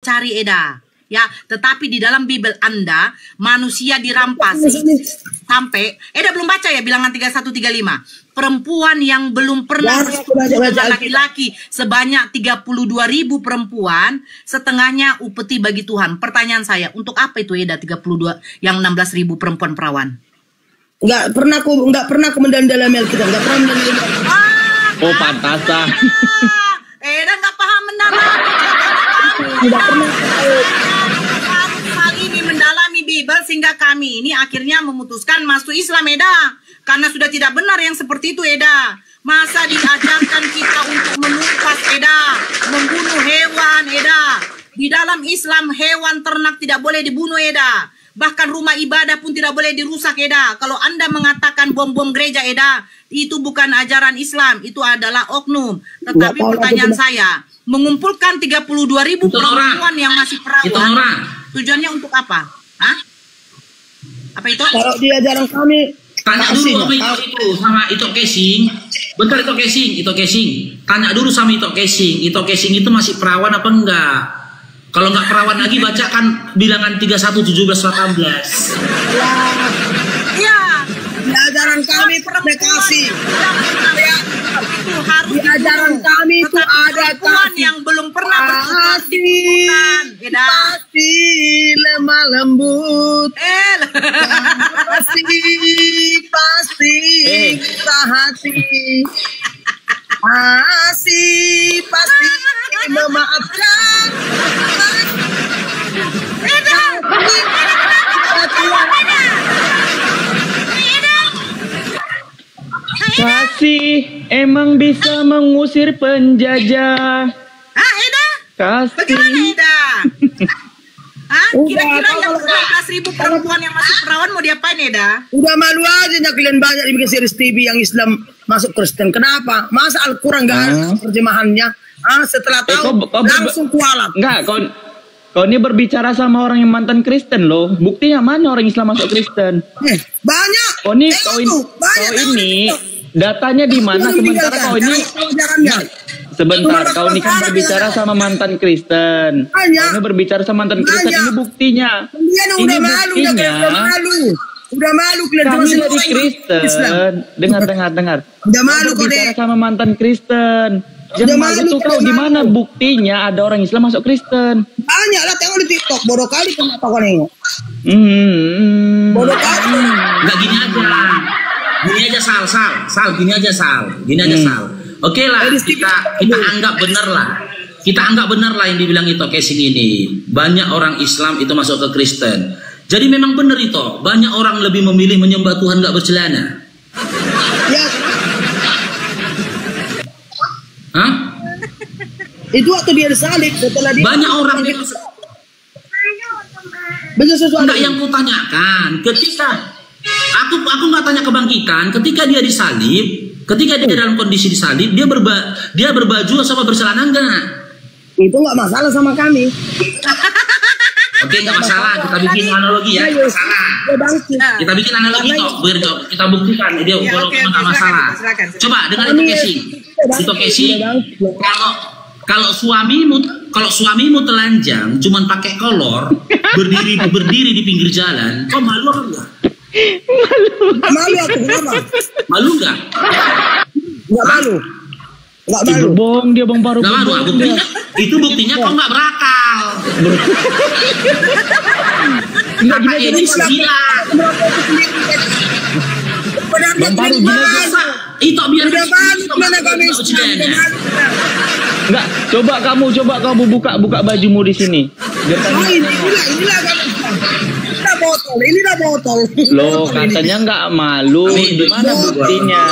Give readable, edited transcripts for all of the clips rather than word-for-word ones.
cari Eda. Ya, tetapi di dalam Bible Anda manusia dirampas sampai Eda belum baca ya Bilangan 31-35. Perempuan yang belum pernah dengan laki-laki sebanyak 32.000 perempuan, setengahnya upeti bagi Tuhan. Pertanyaan saya, untuk apa itu Eda 32 yang 16.000 perempuan perawan? Enggak pernah aku mendalami Alkitab, enggak pernah mendalami. Oh, pantasan. Eda nggak paham mendalami. Tidak pernah. Hal ini mendalami Bible sehingga kami ini akhirnya memutuskan masuk Islam Eda. Karena sudah tidak benar yang seperti itu Eda. Masa diajarkan kita untuk menumpas Eda, membunuh hewan Eda. Di dalam Islam hewan ternak tidak boleh dibunuh Eda. Bahkan rumah ibadah pun tidak boleh dirusak Eda. Kalau Anda mengatakan bom-bom gereja Eda, itu bukan ajaran Islam, itu adalah oknum. Tetapi pertanyaan saya, mengumpulkan 32.000 perempuan yang masih perawan, tujuannya untuk apa? Hah? Apa itu? Kalau di ajaran kami, tanya dulu sama itu casing. Bentar, itu casing. Tanya dulu sama itu casing. Itu casing itu masih perawan apa enggak? Kalau enggak perawan lagi bacakan Bilangan 31-17-18. Iya. Di ajaran kami kasih. Itu harus di ajaran kami itu ada Tuhan yang belum pernah berkenan. Pasti lemah lembut. Pasti hati. Pasti memaafkan. Kasih emang bisa mengusir penjajah. Eda? Kasih. Bagaimana Eda? Kira-kira yang 12.000 perempuan yang masih perawan mau diapain Eda? Udah malu aja kalian banyak dibikin series TV yang Islam masuk Kristen. Kenapa? Masa Al-Quran gak ada terjemahannya? Setelah tahu langsung kualat. Enggak, kau ini berbicara sama orang yang mantan Kristen loh. Buktinya mana orang Islam masuk Kristen? Banyak. Kau ini datanya di mana? Sementara kau ini sebentar, kau ini kan berbicara sama mantan Kristen. Kau ini berbicara sama mantan Kristen. Ini buktinya. Ini buktinya. Udah malu kami dari Kristen. Dengar. Udah malu kau berbicara sama mantan Kristen. Yang malu tuh kau di mana buktinya ada orang Islam masuk Kristen? Banyak lah, tengok di TikTok. Bodoh kali kenapa kau nengok? Bodoh kali. Enggak gini aja. Gini aja Sal. Gini aja Sal. Oke lah, kita anggap benar lah. Kita anggap benar lah yang dibilang itu casing ini. Banyak orang Islam itu masuk ke Kristen. Jadi memang benar itu. Banyak orang lebih memilih menyembah Tuhan nggak bercelana. Ya. Hah? Itu waktu dia disalib setelah dia. Banyak orang itu. Enggak yang kutanyakan. Ketika aku nggak tanya kebangkitan. Ketika dia disalib, ketika dia dalam kondisi disalib, dia berbaju sama bercelana enggak? Itu nggak masalah sama kami. Oke, nggak masalah. Kita bikin analogi ya. Nggak masalah. Kita bikin analogi toh, biar kita buktikan dia nggak masalah. Coba dengan itu casing. Kalau suamimu telanjang, cuman pakai kolor, berdiri di pinggir jalan, kau malu apa enggak? Malu aku kenapa? Malu enggak? Enggak malu. Enggak malu. Bohong dia Bang Farouk. Enggak malu. Itu buktinya kau enggak berakal. Kakak ini 9. Bang Farouk biasa. Itu biar enggak, coba kamu buka bajumu di sini. Biar ini dah botol. Loh, katanya enggak malu. Di mana buktinya?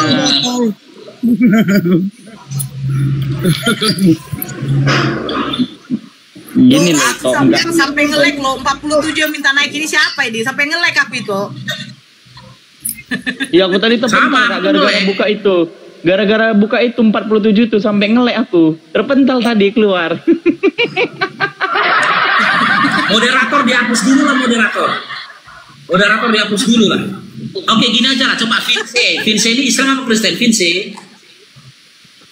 Gini loh, sampai nge-lag loh 47 minta naik ini siapa ini? Sampai nge-lag aku itu. Ya aku tadi terpental gara-gara buka itu. Gara-gara buka itu 47 tuh sampai nge-lag aku. Terpental tadi keluar. Moderator dihapus dulu lah Moderator dihapus dulu lah. Oke, gini aja lah, coba Vince ini Islam apa Kristen? Vince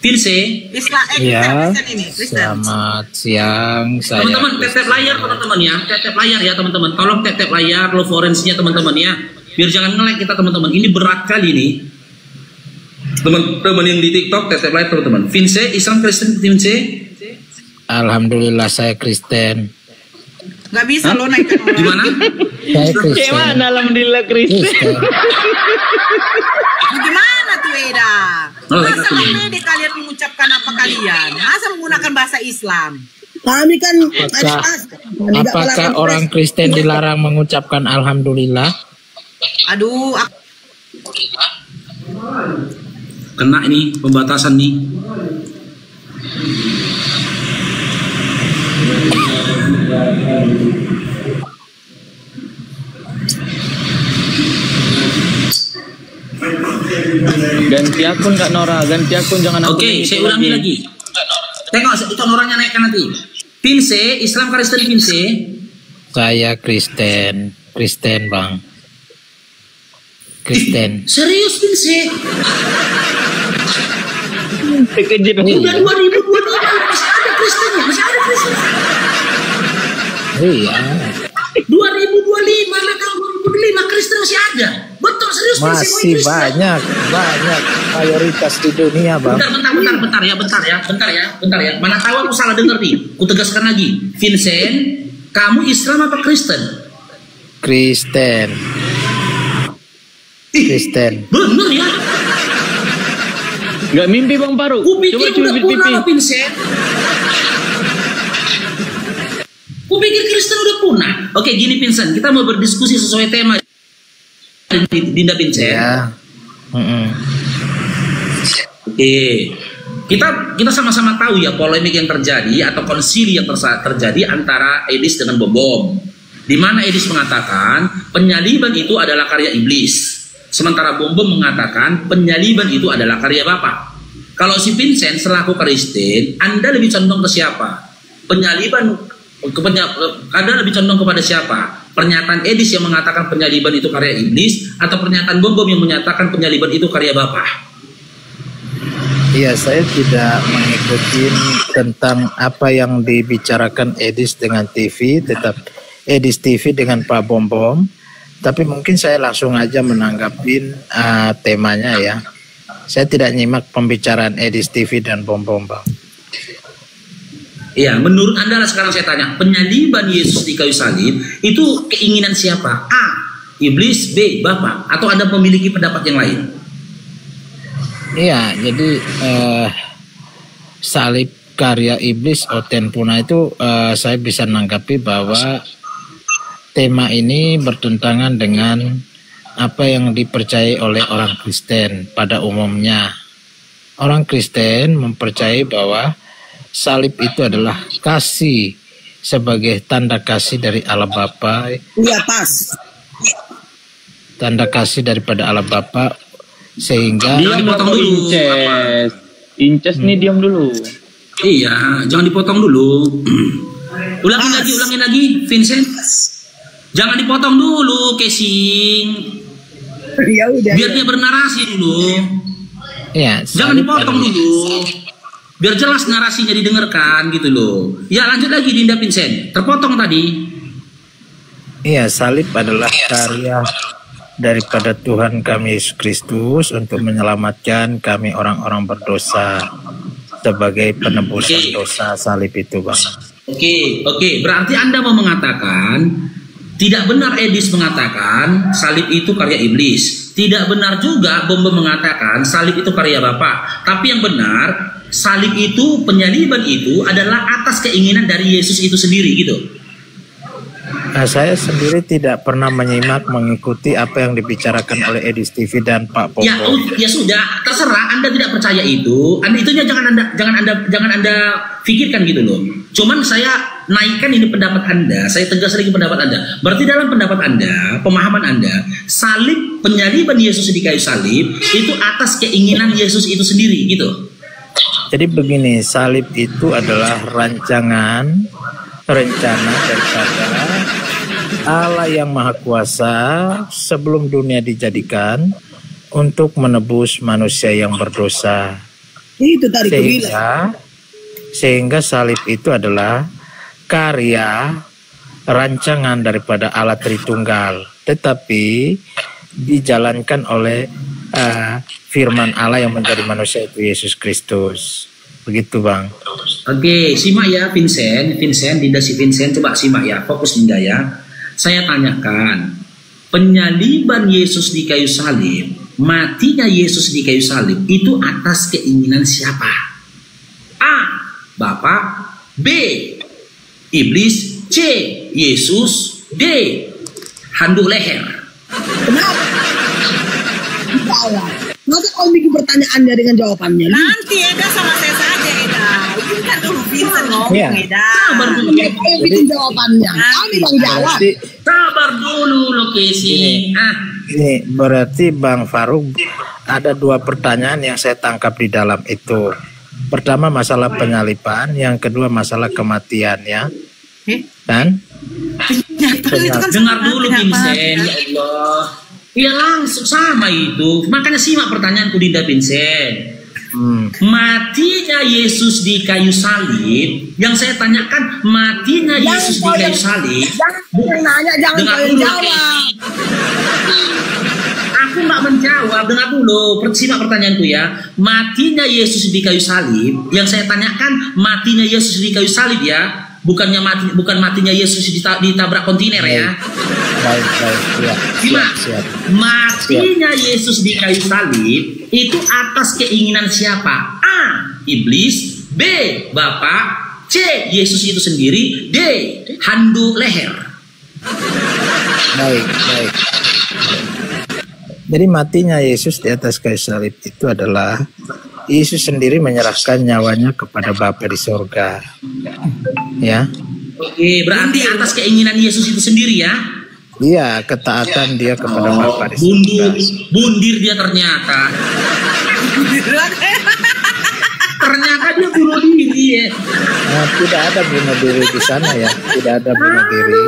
Vince. Ya, selamat siang. Teman-teman, tap layar teman-teman ya. Tap layar ya teman-teman. Tolong tap layar low forensnya teman-teman ya. Biar jangan nge-lag kita teman-teman. Ini berat kali nih. Teman-teman yang di TikTok tap layar teman-teman. Vince, Islam Kristen Vince? Alhamdulillah saya Kristen. Gak bisa lo naikkan orang. Gimana? Saya Kristen. Gimana alhamdulillah Kristen? Gimana tuh Eda? Masa Kristen. pede kalian mengucapkan apa kalian? Masa menggunakan bahasa Islam? Kami kan Apakah orang Kristen dilarang mengucapkan alhamdulillah? Aduh, Kena ini pembatasan nih. Ganti akun Kak Nora, ganti akun jangan akun. Oke, saya ulangi lagi. Tengok itu orangnya naikkan nanti. Vince, Islam Kristen Vince. Saya Kristen, Kristen Bang. Kristen. Serius Vince? Terkejut. Udah 2022 masih ada Kristennya, masih ada Kristen. Iya. 2025 tahun 2005 Kristen masih ada. Betul serius Masih banyak mayoritas di dunia Bang. Bentar ya. Mana tahu aku salah dengar nih. Ku tegaskan lagi. Vincent, kamu Islam apa Kristen? Kristen. Kristen. Bener ya? Gak mimpi Bang Paru. Ku pikir udah punah loh Vincent. Ku pikir Kristen udah punah. Oke gini Vincent, kita mau berdiskusi sesuai tema. Dinda Vincent. Ya. Oke. Kita sama-sama tahu ya polemik yang terjadi atau konsili yang terjadi antara Edis dengan Bom. Di mana Edis mengatakan penyaliban itu adalah karya iblis. Sementara Bom mengatakan penyaliban itu adalah karya Bapa. Kalau si Vincent selaku Kristen, Anda lebih condong ke siapa? Anda lebih condong kepada siapa? Pernyataan Edis yang mengatakan penyaliban itu karya iblis atau pernyataan Bom yang menyatakan penyaliban itu karya Bapa? Iya, saya tidak mengikuti tentang apa yang dibicarakan Edis dengan TV, tetap Edis TV dengan Pak Bom. Tapi mungkin saya langsung aja menanggapin temanya ya. Saya tidak nyimak pembicaraan Edis TV dan Bom. Iya, menurut Anda lah sekarang saya tanya, penyaliban Yesus di kayu salib itu keinginan siapa? A, iblis, B, Bapa, atau Anda memiliki pendapat yang lain? Iya, jadi salib karya iblis Otempuna itu saya bisa menanggapi bahwa tema ini bertentangan dengan apa yang dipercayai oleh orang Kristen pada umumnya. Orang Kristen mempercayai bahwa salib itu adalah kasih sebagai tanda kasih dari Allah Bapa. Iya pas. Tanda kasih daripada Allah Bapa sehingga Jangan dipotong dulu. Inces nih diam dulu. Iya, jangan dipotong dulu. Ulangin lagi, Vincent. Jangan dipotong dulu, casing. Ya udah. Biar dia bernarasi dulu. ya, Jangan dipotong dulu. Biar jelas narasinya didengarkan gitu loh. Ya lanjut lagi Dinda Vincent. Terpotong tadi. Iya, salib adalah karya daripada Tuhan kami Yesus Kristus untuk menyelamatkan kami orang-orang berdosa sebagai penebusan dosa salib itu, Bang. Oke. Berarti Anda mau mengatakan tidak benar Edis mengatakan salib itu karya iblis. Tidak benar juga Bom mengatakan salib itu karya Bapa. Tapi yang benar salib itu, penyaliban itu adalah atas keinginan dari Yesus itu sendiri gitu. Nah, saya sendiri tidak pernah menyimak mengikuti apa yang dibicarakan oleh Edis TV dan Pak Popo. Ya sudah, terserah Anda tidak percaya itu. Anda itunya jangan Anda pikirkan gitu loh. Cuman saya naikkan ini pendapat Anda, saya tegas lagi pendapat Anda. Berarti dalam pendapat Anda, pemahaman Anda, salib penyaliban Yesus di kayu salib itu atas keinginan Yesus itu sendiri gitu. Jadi begini, salib itu adalah rencana daripada Allah yang Maha Kuasa sebelum dunia dijadikan untuk menebus manusia yang berdosa. Itu tadi bilang. Sehingga salib itu adalah karya rancangan daripada Allah Tritunggal, tetapi dijalankan oleh firman Allah yang menjadi manusia itu Yesus Kristus. Begitu Bang. Oke, simak ya Vincent, Dinda si Vincent, coba simak ya, fokus Dinda ya. Saya tanyakan, penyaliban Yesus di kayu salib, matinya Yesus di kayu salib itu atas keinginan siapa? A. Bapa, B. Iblis, C. Yesus, D. handuk leher. Kenapa? Masa kau bikin pertanyaannya dengan jawabannya? Nanti Eda sama saya saja Eda. Izinkan dulu Vincent ngomong Eda. Sabar dulu. Kau bikin jawabannya. Kami bang jawab. Sabar dulu lokasi. Ini berarti Bang Faruk ada dua pertanyaan yang saya tangkap di dalam itu. Pertama masalah penyaliban, yang kedua masalah kematian ya. Kan? Dengar dulu Vincent, ya Allah. Ya langsung sama itu. Makanya simak pertanyaanku Dinda Vincent. Matinya Yesus di kayu salib, yang saya tanyakan matinya Yesus di kayu salib. Jangan nanya, jangan kau jawab. Aku nggak menjawab, dengar dulu. Simak pertanyaanku ya. Matinya Yesus di kayu salib, yang saya tanyakan matinya Yesus di kayu salib ya. Bukan matinya Yesus ditabrak kontainer ya. Baik, ya. Simak. Matinya Yesus di kayu salib itu atas keinginan siapa? A. Iblis, B. Bapa, C. Yesus itu sendiri, D. handuk leher. Baik. Jadi matinya Yesus di atas kayu salib itu adalah Yesus sendiri menyerahkan nyawanya kepada Bapa di sorga. Ya. Oke, berarti atas keinginan Yesus itu sendiri ya? Iya, ketaatan dia kepada Bapa di sorga. Bundir dia ternyata. Ternyata dia bunuh diri ya. Nah, tidak ada bunuh diri di sana ya. Tidak ada bunuh diri.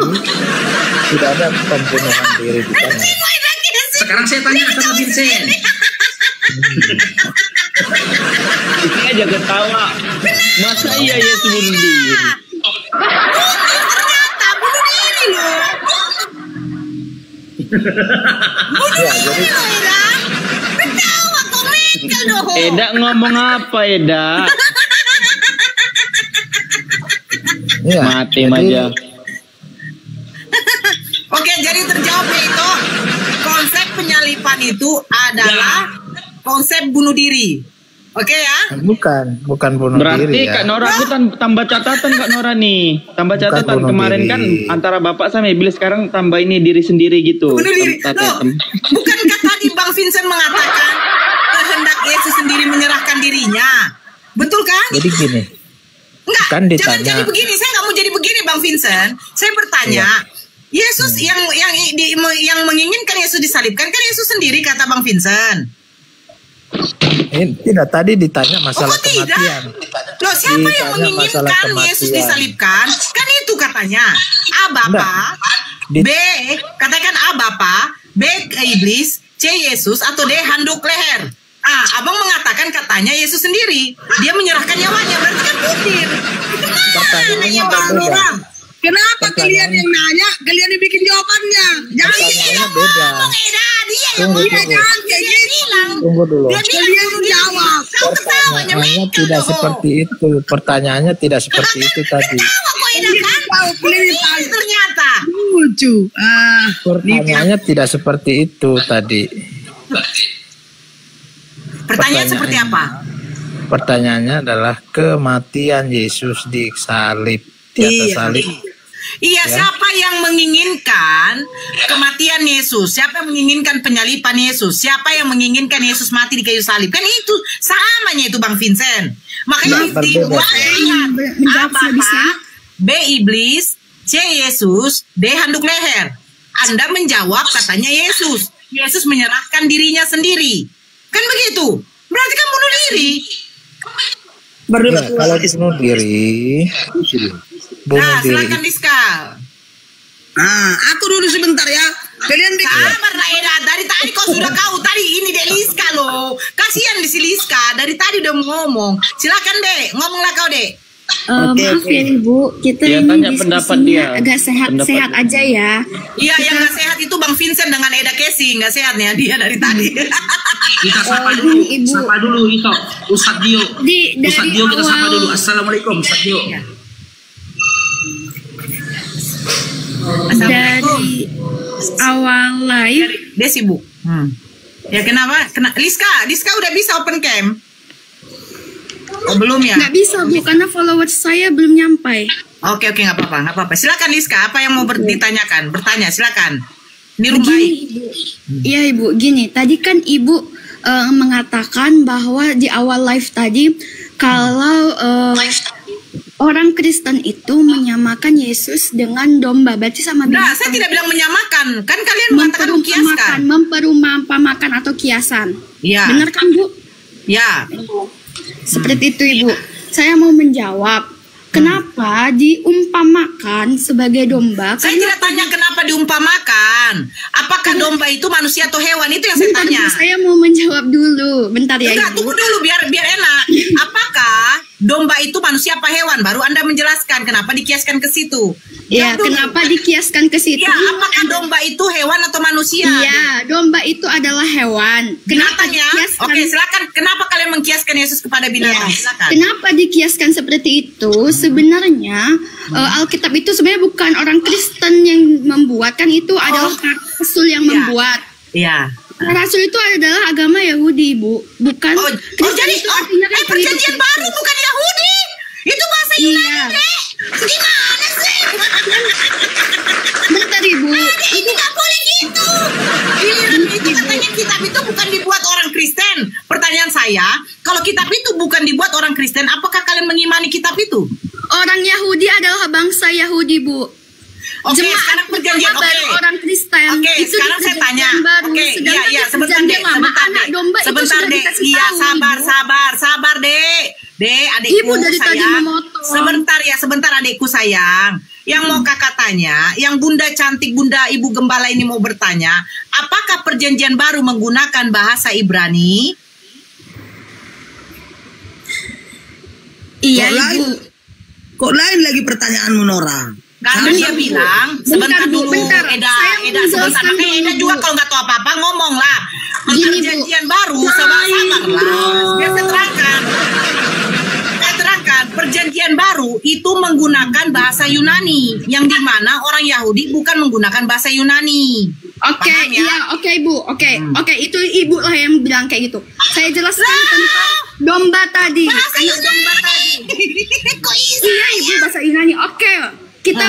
Tidak ada pembunuhan diri di sana. Sekarang saya tanya sama Vincent. Ini aja ketawa. Masa iya Yesus bunuh diri? Ternyata bunuh diri loh. Bunuh diri loh Eda. Ketawa komikal dong. Eda ngomong apa Eda? Ya, mati aja. Oke, jadi terjawab itu. Konsep penyalipan itu adalah konsep bunuh diri. Oke ya? Bukan bunuh berarti diri ya. Kak Nora, aku tambah catatan Kak Nora nih. Tambah catatan kemarin diri. Kan antara Bapak sama Iblis, sekarang tambah ini diri sendiri gitu. Bunuh diri. Loh, bukankah tadi Bang Vincent mengatakan kehendak Yesus sendiri menyerahkan dirinya? Betul kan? Jadi gini. Enggak, kan jangan jadi begini. Saya nggak mau jadi begini Bang Vincent. Saya bertanya, Yesus yang menginginkan Yesus disalibkan kan Yesus sendiri, kata Bang Vincent. Tidak, tadi ditanya masalah kematian. Loh, siapa yang menginginkan Yesus disalibkan? Kan itu katanya. A Bapa, B katakan A Bapa, B Iblis, C Yesus, atau D handuk leher. Abang mengatakan katanya Yesus sendiri. Dia menyerahkan nyawanya, berarti kan bundir. Pertanyaannya Bang Orang. Kenapa kalian yang nanya, kalian yang bikin jawabannya? Jangan beda. Tunggu dulu. Kalian jawab. Pertanyaannya tidak seperti itu. Pertanyaannya tidak seperti itu tadi. Ternyata lucu. Pertanyaannya tidak seperti itu tadi. Pertanyaan seperti apa? Pertanyaannya adalah kematian Yesus di salib. Di atas salib. Iya, siapa yang menginginkan kematian Yesus? Siapa yang menginginkan penyalipan Yesus? Siapa yang menginginkan Yesus mati di kayu salib? Kan itu samanya itu Bang Vincent. Makanya dibuat A Bapa, B Iblis, C Yesus, D handuk leher. Anda menjawab katanya Yesus. Yesus menyerahkan dirinya sendiri. Kan begitu? Berarti kan bunuh diri. Kalau bunuh diri. Silakan Diskal. Aku dulu sebentar ya. Kalian sabar lah Eda. Dari tadi kau sudah tadi ini Dek Liska loh. Kasihan di si Liska. Dari tadi udah ngomong. Silakan Dek, ngomonglah kau Dek. Maaf ya Ibu, kita Dia ini tanya pendapat dia. agak sehat-sehat aja ya. Iya, yang nggak sehat itu Bang Vincent dengan Eda Casey, nggak sehatnya dia dari tadi. Kita sapa dulu, Ibu. sapa dulu itu Ustadz Dio. Ustadz Dio kita sapa dulu. Assalamualaikum Ustadz Dio. Dari awal live Dia sibuk. Ya kenapa? Liska udah bisa open cam? Oh belum ya? nggak bisa Bu, karena followers saya belum nyampai. Oke nggak apa-apa. Silakan Liska, apa yang mau ditanyakan? Bertanya, silakan. Ini room Begini baik. Ibu, iya Ibu, gini. Tadi kan Ibu mengatakan bahwa di awal live tadi kalau orang Kristen itu menyamakan Yesus dengan domba, berarti sama Nah, binatang. saya tidak bilang menyamakan. Kan kalian mengatakan mengkiaskan. Memperumpamakan atau kiasan. Ya. Benar kan Bu? Ya. Seperti itu Ibu. Saya mau menjawab, kenapa diumpamakan sebagai domba? Saya tidak tanya kenapa diumpamakan. Apakah domba itu manusia atau hewan? Itu yang saya Bentar, tanya. Bu, saya mau menjawab dulu. Bentar ya Enggak, Ibu. tunggu dulu biar enak. Apakah domba itu manusia apa hewan? Baru Anda menjelaskan kenapa dikiaskan ke situ. Ya, Jawab dulu. kenapa dikiaskan ke situ? Ya, apakah domba itu hewan atau manusia? Iya, domba itu adalah hewan. Kenapa Binatang ya? dikiaskan? Oke, silakan. Kenapa kalian mengkiaskan Yesus kepada binatang? Ya. Silakan. Kenapa dikiaskan seperti itu? Sebenarnya Alkitab itu sebenarnya bukan orang Kristen yang membuat, kan itu adalah rasul yang Iya. membuat. Iya. Rasul itu adalah agama Yahudi, Bu. Bukan Oh, Kristen jadi itu artinya kan perjanjian pengikut baru Kristus. bukan Yahudi. Itu bahasa Iya. Yunani, Dek. Gimana sih? Bentar Ibu. Itu nggak boleh gitu. Giliran itu katanya kitab itu bukan dibuat orang Kristen. Pertanyaan saya, kalau kitab itu bukan dibuat orang Kristen, apakah kalian mengimani kitab itu? Orang Yahudi adalah bangsa Yahudi, Bu. Oke, Jemaat sekarang perjanjian pertama baru orang Kristen. Oke, Itu sekarang di saya tanya. perjanjian baru. Oke, Sedangkan iya, di sebentar perjanjian deh, lama, sebentar anak deh. domba itu Sebentar sudah deh. dikasih Iya, tahu, sabar, Dek. Dek, adikku Ibu dari tadi sayang. memotong. Sebentar adikku sayang. Yang mau kakak tanya, yang bunda cantik, bunda ibu gembala ini mau bertanya, apakah perjanjian baru menggunakan bahasa Ibrani? Iya, Kok Ibu. Kok lain lagi pertanyaanmu, Nora? Karena dia bilang, sebentar Bu, dulu, bentar. Eda, Saya mau sebentar. menjelaskan Makanya Eda dulu, juga Bu. kalau nggak tahu apa-apa ngomong lah. Gini, Bu. Perjanjian baru, sabar lah. Biar saya terangkan. Perjanjian baru itu menggunakan bahasa Yunani, yang dimana orang Yahudi bukan menggunakan bahasa Yunani. Oke, Paham ya? iya, oke Bu, oke, itu Ibu lah yang bilang kayak gitu. Saya jelaskan tentang domba tadi. Bahasa Anak domba tadi. Kok bisa? Iya Ibu, bahasa Yunani. Oke, kita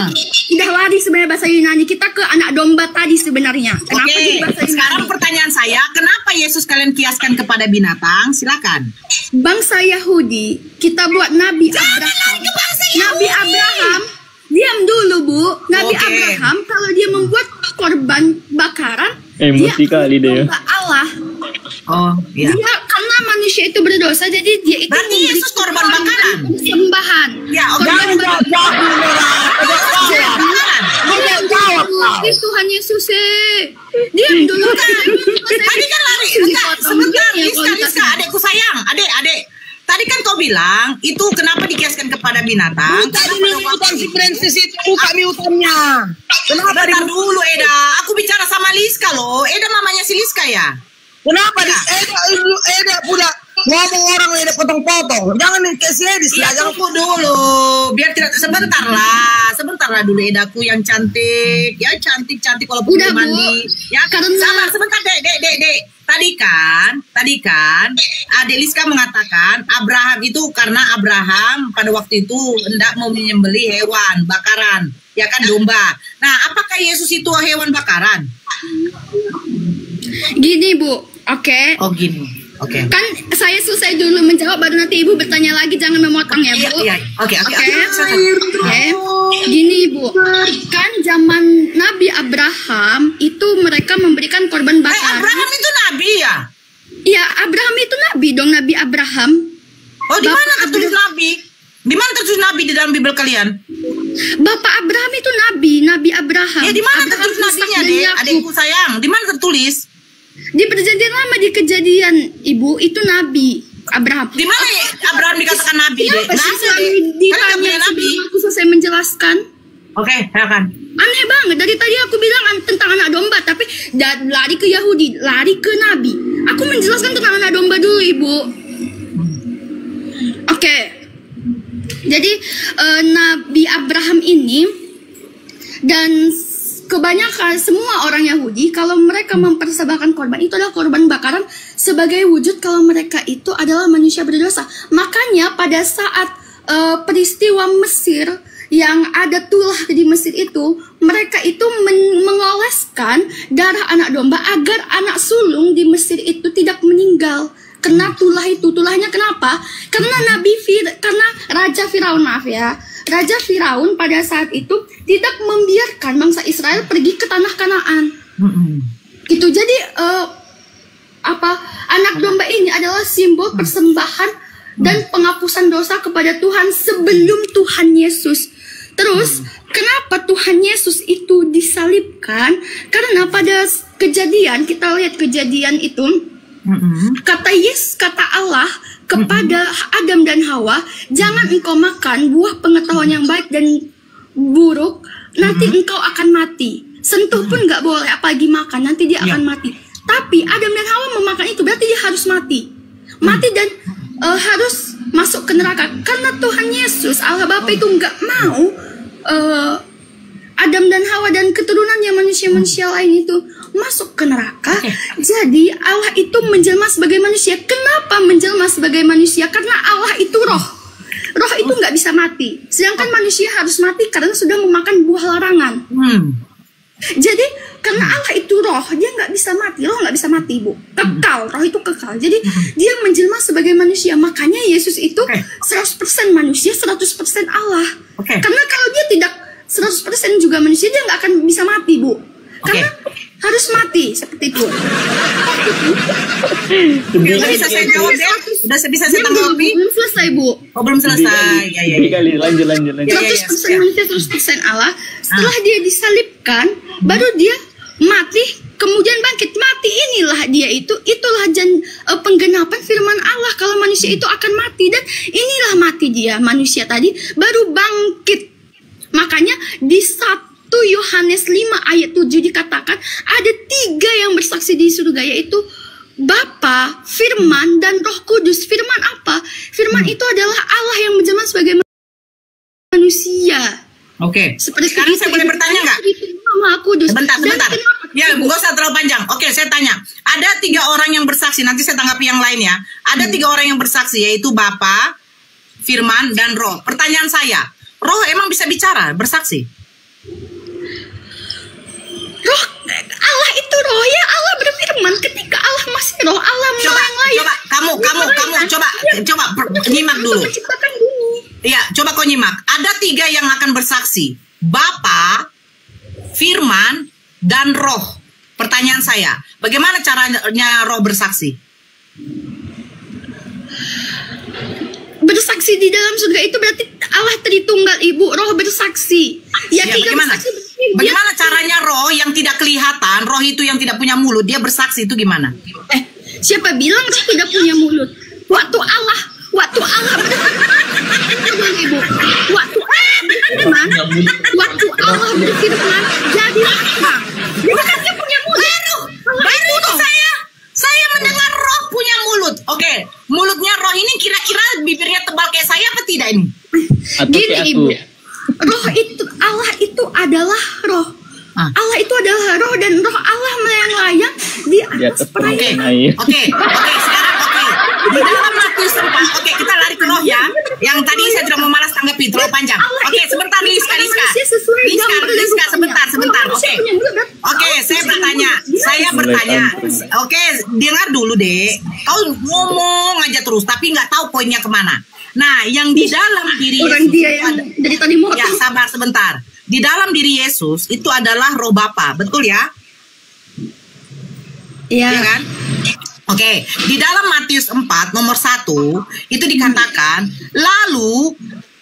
udah lari sebenarnya bahasa Yunani. Kita ke anak domba tadi sebenarnya. Kenapa Oke, jadi bahasa Yunani? sekarang pertanyaan saya, kenapa Yesus kalian kiaskan kepada binatang? Silakan. Bangsa Yahudi, kita buat Nabi Abraham. Nabi Abraham, diam dulu Bu. Nabi Oke. Abraham kalau dia membuat korban bakaran, Emosi kali dia. domba Allah. Oh, iya. Dia karena manusia itu berdosa, jadi dia itu Berarti memberi Yesus korban bakaran? Sembahan. Ya, oke. Korban bakaran. Bakaran. Tuhan Yesus diam dulu kan. Tadi kan lari, enggak, sebentar, Liska, adekku sayang, adek. Tadi kan kau bilang, itu kenapa dikiaskan kepada binatang? Tadi Karena pada minum waktu si Princess itu buka mutannya. Kenapa Bentar dulu, Eda. Aku bicara sama Liska loh. Eda mamanya si Liska ya? Kenapa di Eda udah ngomong orang Eda potong-potong. Jangan kasih Edis Iya, ya, jangan tunggu dulu. Biar tidak, sebentar lah dulu Edaku yang cantik. Ya, cantik walaupun Udah, belum Bu. mandi. Ya, Karena- sabar, sebentar, Dek. Tadi kan, Adek Liska mengatakan Abraham itu karena Abraham pada waktu itu hendak mau menyembelih hewan bakaran, ya kan, domba. Nah, apakah Yesus itu hewan bakaran? Gini Bu, oke. Oh, gini. Oke. Kan saya selesai dulu menjawab, baru nanti Ibu bertanya lagi, jangan memotong ya Bu. Iya. Oke. Oke. Gini Bu, kan zaman Nabi Abraham itu mereka memberikan korban bakaran. Abraham itu nabi ya? Iya, Abraham itu nabi dong, Nabi Abraham. Oh, di Bapak mana tertulis nabi? Di mana tertulis nabi di dalam Bible kalian? Bapak Abraham itu nabi Abraham. Ya, di mana Abraham, tertulis Ishak, nabinya, dan adikku sayang. Di mana tertulis? Di perjanjian lama, di Kejadian, Ibu, itu Nabi Abraham. Di mana Abraham dikatakan Nabi? Kenapa sih selalu ditanya sebelum aku selesai menjelaskan? Oke, silakan. Aneh banget, dari tadi aku bilang tentang anak domba, tapi lari ke Yahudi, lari ke Nabi. Aku menjelaskan tentang anak domba dulu, Ibu. Oke. Jadi Nabi Abraham ini dan kebanyakan semua orang Yahudi, kalau mereka mempersembahkan korban, itu adalah korban bakaran sebagai wujud kalau mereka itu adalah manusia berdosa. Makanya pada saat peristiwa Mesir yang ada tulah di Mesir itu, mereka itu mengoleskan darah anak domba agar anak sulung di Mesir itu tidak meninggal. Kena tulah itu. Tulahnya kenapa? Karena karena Raja Firaun, maaf ya, Raja Firaun pada saat itu tidak membiarkan bangsa Israel pergi ke tanah Kanaan. Gitu. Jadi anak domba ini adalah simbol persembahan dan penghapusan dosa kepada Tuhan sebelum Tuhan Yesus. Terus kenapa Tuhan Yesus itu disalibkan? Karena pada Kejadian, kita lihat Kejadian itu, kata Allah kepada Adam dan Hawa, jangan engkau makan buah pengetahuan yang baik dan buruk, nanti engkau akan mati. Sentuh pun nggak boleh, apalagi makan, nanti dia akan mati. Tapi Adam dan Hawa memakan itu, berarti dia harus mati. Mati dan harus masuk ke neraka. Karena Tuhan Yesus, Allah Bapa itu nggak mau Adam dan Hawa dan keturunannya manusia-manusia lain itu masuk ke neraka. Jadi Allah itu menjelma sebagai manusia. Kenapa menjelma sebagai manusia? Karena Allah itu roh. Roh itu nggak bisa mati. Sedangkan manusia harus mati karena sudah memakan buah larangan. Jadi karena Allah itu roh, dia nggak bisa mati. Roh nggak bisa mati, Bu. Kekal, roh itu kekal. Jadi dia menjelma sebagai manusia. Makanya Yesus itu 100% manusia, 100% Allah. Karena kalau dia tidak 100% juga manusia, dia nggak akan bisa mati, Bu. Karena harus mati seperti itu. Udah bisa saya jawab ya? Udah bisa saya tanggapi? Belum selesai, Bu. Oh, belum selesai. Lanjut. 100% manusia, 100% Allah. Setelah dia disalibkan, baru dia mati, kemudian bangkit. Mati inilah dia itulah penggenapan firman Allah kalau manusia itu akan mati, dan inilah mati dia manusia tadi baru bangkit. Makanya di 1 Yohanes 5 ayat 7 dikatakan ada 3 yang bersaksi di surga, yaitu Bapa, Firman, dan Roh Kudus. Firman apa? Firman itu adalah Allah yang menjelma sebagai manusia. Seperti sekarang saya boleh bertanya nggak? Sebentar. Ya, nggak usah terlalu panjang. Saya tanya. Ada 3 orang yang bersaksi. Nanti saya tanggapi yang lain ya. Ada 3 orang yang bersaksi, yaitu Bapa, Firman, dan Roh. Pertanyaan saya, Roh emang bisa bicara, bersaksi? Roh, Allah itu roh ya. Allah berfirman ketika Allah masih roh. Allah melayang-layang. Coba nyimak dulu. Iya, coba kau nyimak. Ada 3 yang akan bersaksi. Bapa, Firman, dan Roh. Pertanyaan saya, bagaimana caranya Roh bersaksi? Bersaksi di dalam surga itu berarti Allah Tritunggal, Ibu. Roh bersaksi. Bagaimana caranya Roh yang tidak kelihatan, Roh itu yang tidak punya mulut, dia bersaksi itu gimana? Siapa bilang Roh tidak punya mulut? Waktu Allah Ibu. Waktu Allah berfirman, jadilah terang. Bukan dia punya mulut. Baru itu saya mendengar Roh punya mulut. Mulutnya Roh ini kira-kira bibirnya tebal kayak saya apa tidak ini? Gini, Ibu. Roh itu, Allah itu adalah roh. Allah itu adalah roh, dan roh Allah melayang-layang di atas perairan. Sekarang di dalam Matius 4. Kita lari ke Roh ya. Yang tadi saya tidak mau malas tanggapi terlalu panjang. Sebentar Liska, sebentar. Saya bertanya. Dengar dulu, Dek. Kau ngomong aja terus tapi nggak tahu poinnya kemana. Nah, yang di dalam diri Yesus dari tadi mau. Ya, sabar sebentar. Di dalam diri Yesus itu adalah Roh Bapa, betul ya? Iya kan? Di dalam Matius 4 nomor 1 itu dikatakan, lalu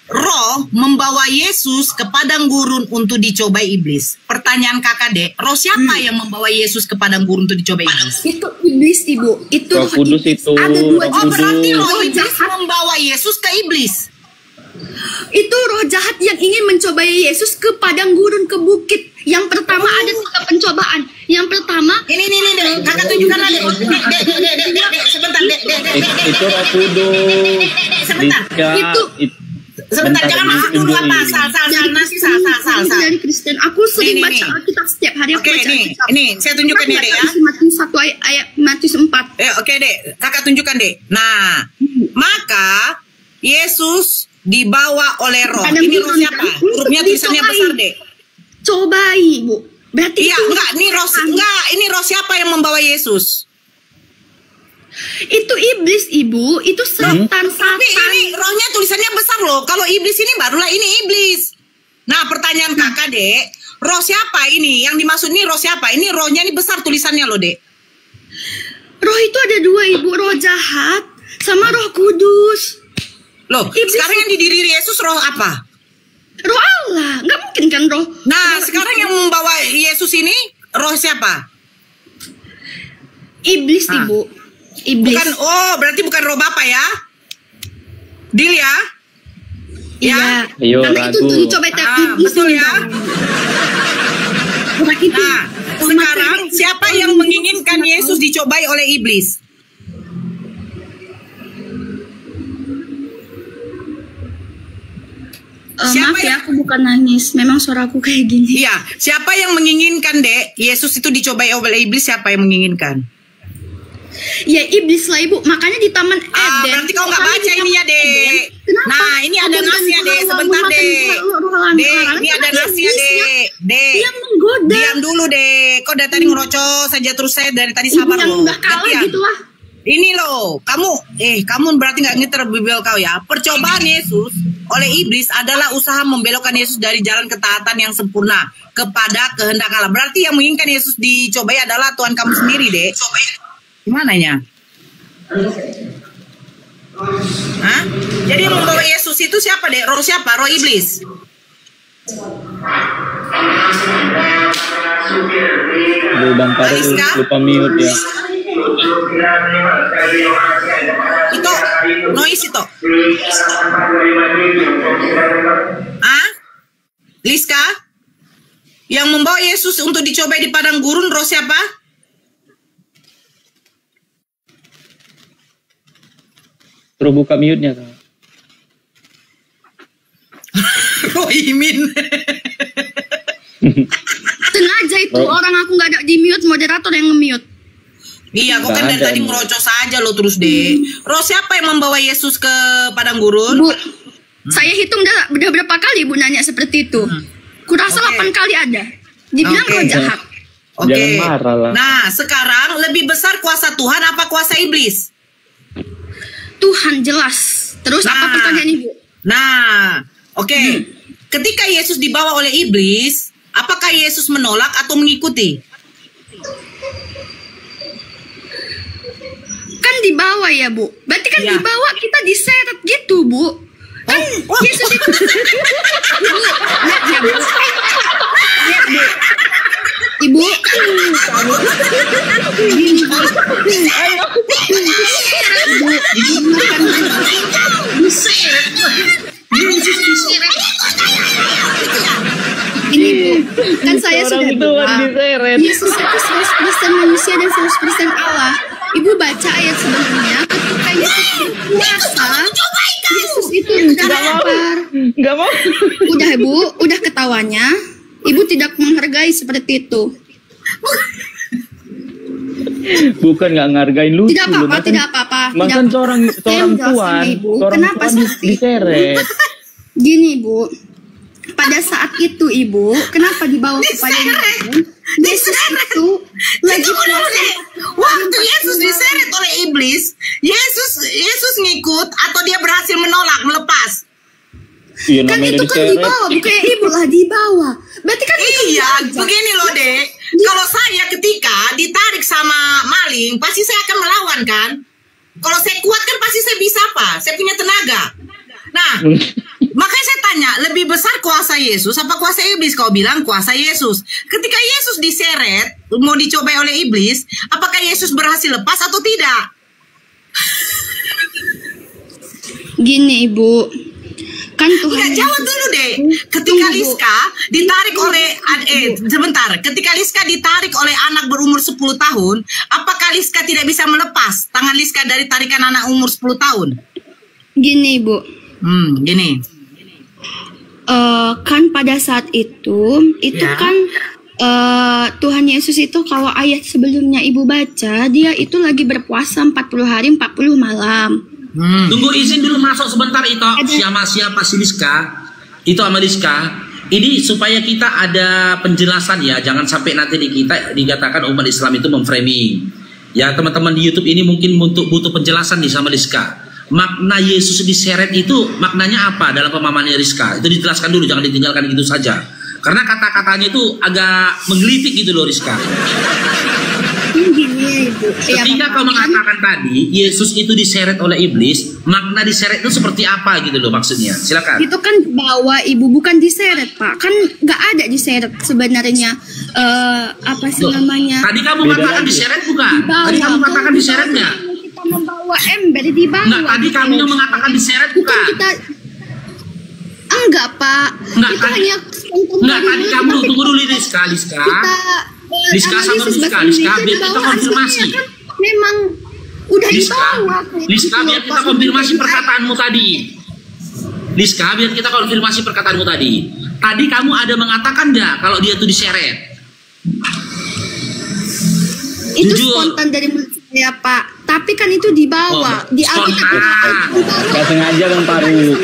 roh membawa Yesus ke padang gurun untuk dicobai iblis. Pertanyaan kakak dek, roh siapa yang membawa Yesus ke padang gurun untuk dicobai iblis? Itu iblis, Ibu. Itu Roh Kudus itu. Ada dua Oh, berarti roh roh iblis jahat. membawa Yesus ke iblis. Itu roh jahat yang ingin mencobai Yesus ke padang gurun, ke bukit. Yang pertama ada 3 pencobaan. Yang pertama, Ini dek, kakak tunjukkan lah dek. Dek, sebentar dek. Itu Roh Kudus. Sebentar. Sebentar, jangan masuk dulu apa sal. Itu dari Kristen. Aku sering Nih, baca nih. Alkitab setiap hari. Aku Oke, baca nih, Alkitab. ini saya tunjukkan ya dek ya. Matius 1 ayat Matius 4. Oke dek, kakak tunjukkan dek. Nah, maka Yesus dibawa oleh roh. Padang Ini roh gurun, siapa? kan? Hurufnya tulisannya Dicobai. besar dek. Cobai, Bu. Berarti Iya, ini roh siapa yang membawa Yesus? Itu iblis, Ibu. Itu setan, Tapi satan. ini rohnya tulisannya besar loh. Kalau iblis ini barulah ini iblis. Nah, pertanyaan kakak dek, roh siapa ini? Yang dimaksud ini roh siapa? Ini rohnya ini besar tulisannya loh dek. Roh itu ada 2, Ibu. Roh jahat sama roh kudus. Loh, Iblis sekarang yang di diri Yesus roh apa? Roh Allah. Nggak mungkin kan roh. Nah, sekarang yang membawa Yesus ini roh siapa? Iblis, Ah. Ibu. Iblis. Berarti bukan roh Bapak ya? Deal ya? Iya. Ayo, Karena itu ragu. tuh dicoba iblis. Betul ya? Bukan itu. Nah, sekarang siapa yang menginginkan Yesus dicobai oleh iblis? Siapa Maaf ya, yang- aku bukan nangis. Memang suaraku kayak gini. Iya, siapa yang menginginkan dek Yesus itu dicobai oleh iblis? Siapa yang menginginkan? Ya iblis lah, Ibu. Makanya di Taman Eden. Berarti kau nggak Makanya baca di ini ya Taman dek. Eden. Kenapa? Nah, ini ada Adam dan nasnya dek. Hawa Sebentar memakan dek. larangan. Dek, ini ada Karena nasnya iblisnya dek. yang menggoda. Diam dulu dek. Kau dari tadi ngerocos saja terus saya dari tadi Ibu sabar yang loh. nggak kalah Gantian. gitu lah. Ini loh, kamu berarti nggak ngeter Bibel kau ya. Percobaan Yesus oleh iblis adalah usaha membelokkan Yesus dari jalan ketaatan yang sempurna kepada kehendak Allah. Berarti yang menginginkan Yesus dicobai adalah Tuhan kamu sendiri, dek. Gimana ya? Hah? Jadi yang membawa Yesus itu siapa, dek? Roh siapa? Roh iblis. Bang Farid Aliska? lupa mute ya. Itu noise itu. Liska? Yang membawa Yesus untuk dicobai di padang gurun roh siapa? Terus buka mute-nya, Kak. Roh Imin. Sengaja itu orang aku nggak ada di mute, moderator yang nge-mute. Iya, kok kan Nggak dari ada tadi nih. merocos saja lo terus deh. Roh siapa yang membawa Yesus ke padang gurun? Bu, saya hitung udah berapa kali Ibu nanya seperti itu. Kurasa Oke. 8 kali ada. Dibilang Oke. roh jahat. Oke. Jangan marah lah. Nah, sekarang lebih besar kuasa Tuhan apa kuasa iblis? Tuhan jelas. Terus apa Nah. pertanyaan Ibu? Nah, oke. Ketika Yesus dibawa oleh iblis, apakah Yesus menolak atau mengikuti? Kan dibawa ya Bu. Berarti kan Iya. dibawa kita diseret gitu Bu. Kan Yesus itu Ibu, lihat ya Bu. Lihat Bu. Ibu. Gini, Bu. Ibu kan diseret. Yesus diseret. Ini Bu, kan saya Orang sudah itu kan bilang diseret. Yesus itu 100% manusia dan 100% Allah. Ibu baca ayat sebelumnya, ketika Yesus berpuasa, Yesus itu udah lapar. Nggak mau. Udah Bu, udah ketawanya. Ibu tidak menghargai seperti itu. Bukan nggak ngargain lucu. Tidak apa-apa, Bahkan- tidak apa-apa. Bahkan Tidak- seorang Saya menjelaskan tuan, ya, Ibu. seorang Kenapa tuan seperti itu? diseret. Gini Bu, pada saat itu Ibu, kenapa dibawa kepada Yesus? Yesus itu lagi puasa. Waktu Yesus diseret oleh iblis, Yesus ngikut atau dia berhasil menolak, melepas? Iya, Kan namanya itu udah kan diseret. dibawa, bukan Ibu lah dibawa. Berarti kan itu Iya, diajak. begini loh dek. Kalau saya ketika ditarik sama maling, pasti saya akan melawan kan? Kalau saya kuat kan pasti saya bisa apa? Saya punya tenaga. Nah, makanya tanya, lebih besar kuasa Yesus apa kuasa iblis? Kau bilang kuasa Yesus. Ketika Yesus diseret, mau dicobai oleh iblis, apakah Yesus berhasil lepas atau tidak? Gini Ibu, kan Tuhan. Enggak, jawab dulu deh. Ketika Liska ditarik oleh sebentar, ketika Liska ditarik oleh anak berumur 10 tahun, apakah Liska tidak bisa melepas tangan Liska dari tarikan anak umur 10 tahun? Gini Ibu. Gini. Kan pada saat itu Ya. kan Tuhan Yesus itu kalau ayat sebelumnya Ibu baca, dia itu lagi berpuasa 40 hari 40 malam. Tunggu izin dulu masuk sebentar itu. Siapa si Liska? Itu sama Liska. Ini supaya kita ada penjelasan ya, jangan sampai nanti kita dikatakan umat Islam itu memframing. Ya teman-teman di YouTube ini mungkin butuh penjelasan nih sama Liska. Makna Yesus diseret itu maknanya apa dalam pemahamannya Rizka? Itu dijelaskan dulu, jangan ditinggalkan gitu saja. Karena kata-katanya itu agak menggelitik gitu loh Rizka. Gini Ibu. Ketika kau mengatakan tadi Yesus itu diseret oleh iblis, makna diseret itu seperti apa gitu loh maksudnya? Silakan. Itu kan bawa Ibu, bukan diseret Pak. Kan nggak ada diseret sebenarnya. Apa sih namanya? Tadi kamu katakan diseret bukan? Tadi kamu katakan diseret nggak? Kita membawa ember di bawah. Enggak, tadi kamu yang mengatakan diseret bukan? Kita enggak Pak. Enggak, itu tadi, hanya enggak, tadi kamu tunggu dulu Rizka. Liska sama Rizka, biar kita konfirmasi. Kan memang udah dibawa. Liska, biar kita konfirmasi perkataanmu tadi. Liska, biar kita konfirmasi perkataanmu tadi. Tadi kamu ada mengatakan nggak kalau dia tuh diseret? Itu Jujur. spontan dari mulut saya Pak. Tapi kan itu dibawa. Di spontan. Gak sengaja Bang Paru.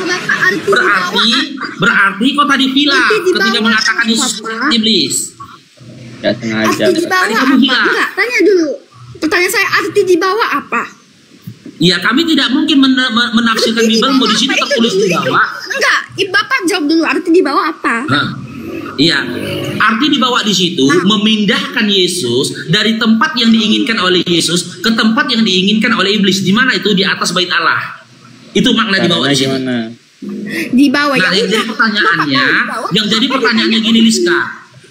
Berarti kok tadi bilang ketika mengatakan Yesus iblis. Gak sengaja. Arti dibawa Tadi apa? kamu bilang. Enggak, tanya dulu. Pertanyaan saya, arti dibawa apa? Ya kami tidak mungkin menafsirkan Bible mau di situ tertulis di bawah. Enggak, Bapak jawab dulu arti dibawa apa? Iya, arti dibawa di situ memindahkan Yesus dari tempat yang diinginkan oleh Yesus ke tempat yang diinginkan oleh iblis. Di mana itu? Di atas bait Allah. Itu makna dibawa di situ. Dibawa. Nah, yang jadi pertanyaannya, gini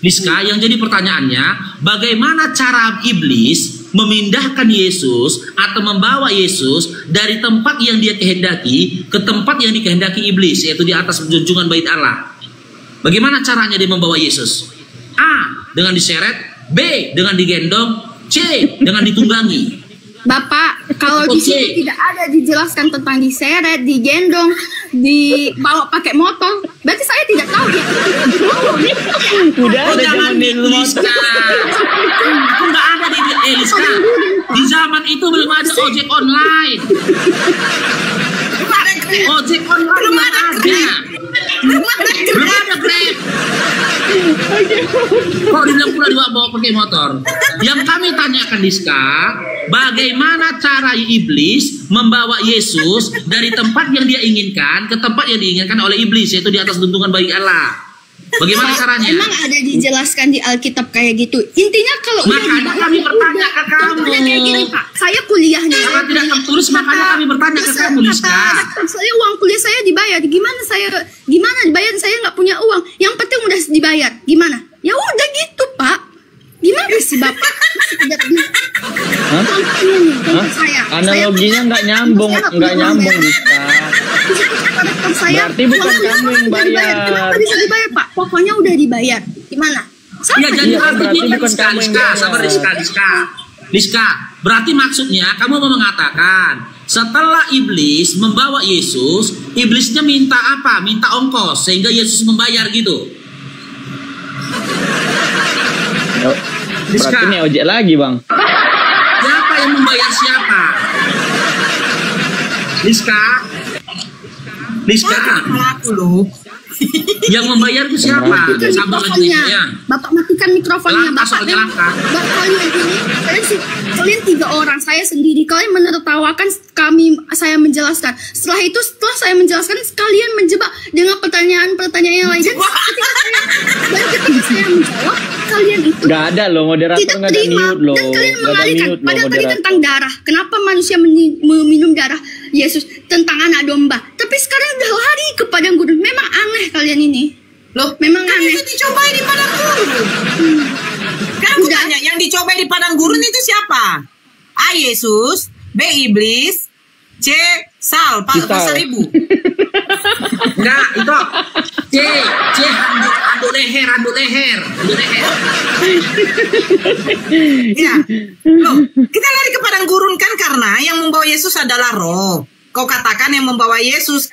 Liska, yang jadi pertanyaannya, bagaimana cara iblis memindahkan Yesus atau membawa Yesus dari tempat yang dia kehendaki ke tempat yang dikehendaki iblis, yaitu di atas junjungan bait Allah. Bagaimana caranya dia membawa Yesus? A. Dengan diseret, B. Dengan digendong, C. Dengan ditunggangi. Bapak, kalau di sini tidak ada dijelaskan tentang diseret, digendong, dibawa pakai motor, berarti saya tidak tahu ya. Udah ada zaman dulu Liska. Aku nggak ada di Liska. Di zaman itu belum ada ojek online. Ojek online belum ada. Belum ada Grab. Kok dibilang pula dibawa pakai motor? Yang kami tanyakan Liska, bagaimana cara iblis membawa Yesus dari tempat yang dia inginkan ke tempat yang diinginkan oleh iblis, yaitu di atas tuntungan bait Allah? Bagaimana caranya? Emang ada dijelaskan di Alkitab kayak gitu. Intinya kalau makanya kami bertanya ke kamu. Kayak gini Pak, saya kuliah nih. Karena tidak tertulis, makanya kami bertanya ke kamu Liska. Saya uang kuliah saya dibayar. Gimana dibayar? Saya nggak punya uang. Yang penting udah dibayar. Gimana? Ya udah gitu Pak. Gimana sih Bapak? Analoginya nggak nyambung Liska. Berarti bukan kamu yang bayar. Kenapa bisa dibayar Pak? Pokoknya udah dibayar. Gimana? Ya jadi berarti bukan kamu yang bayar. Sabar Liska. Berarti maksudnya kamu mau mengatakan setelah iblis membawa Yesus, iblisnya minta apa? Minta ongkos sehingga Yesus membayar gitu. Berarti ini ojek lagi Bang. Siapa yang membayar siapa? Liska. Yang membayar itu siapa? Sabar ya. Bapak matikan mikrofonnya. Bapak kalian 3 orang, saya sendiri. Kalian menertawakan saya menjelaskan. Setelah saya menjelaskan, kalian menjebak dengan pertanyaan yang lain. Dan ketika saya menjawab, kalian itu Nggak ada loh, moderator tidak nggak ada terima mute loh. dan kalian Nggak ada mengalihkan. mute loh, Padahal tadi moderator. tentang darah. Kenapa manusia meminum darah Yesus, tentang anak domba. Tapi sekarang udah lari ke padang gurun. Memang aneh kalian ini. Loh, Memang kan aneh. itu dicobai di padang gurun. Kan aku Udah. tanya, yang dicobai di padang gurun itu siapa? A. Yesus, B. Iblis, C. Sal, pasar ibu. Enggak, itu. C handu leher. Ya, loh, kita lari ke padang gurun kan karena yang membawa Yesus adalah roh. Kau katakan yang membawa Yesus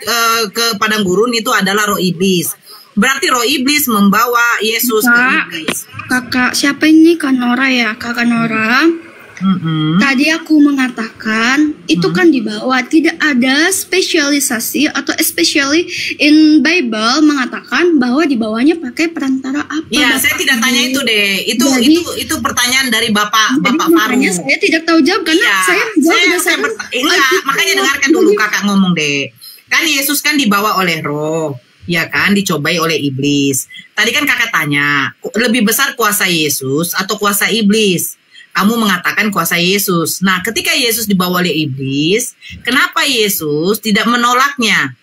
ke padang gurun itu adalah roh iblis. Berarti roh iblis membawa Yesus ke iblis. Kakak, siapa ini? Kak Nora ya? Kakak Nora. Tadi aku mengatakan itu kan dibawa, tidak ada spesialisasi atau especially in Bible mengatakan bahwa dibawanya pakai perantara apa. Iya, Bapak saya tidak tanya itu deh. Itu pertanyaan dari Bapak Faru. Makanya saya tidak tahu jawab karena Iya, saya jawab enggak, makanya dengarkan dulu kakak ngomong deh. Kan Yesus kan dibawa oleh roh, ya kan, dicobai oleh iblis. Tadi kan kakak tanya, lebih besar kuasa Yesus atau kuasa iblis? Kamu mengatakan kuasa Yesus. Nah, ketika Yesus dibawa oleh iblis, kenapa Yesus tidak menolaknya?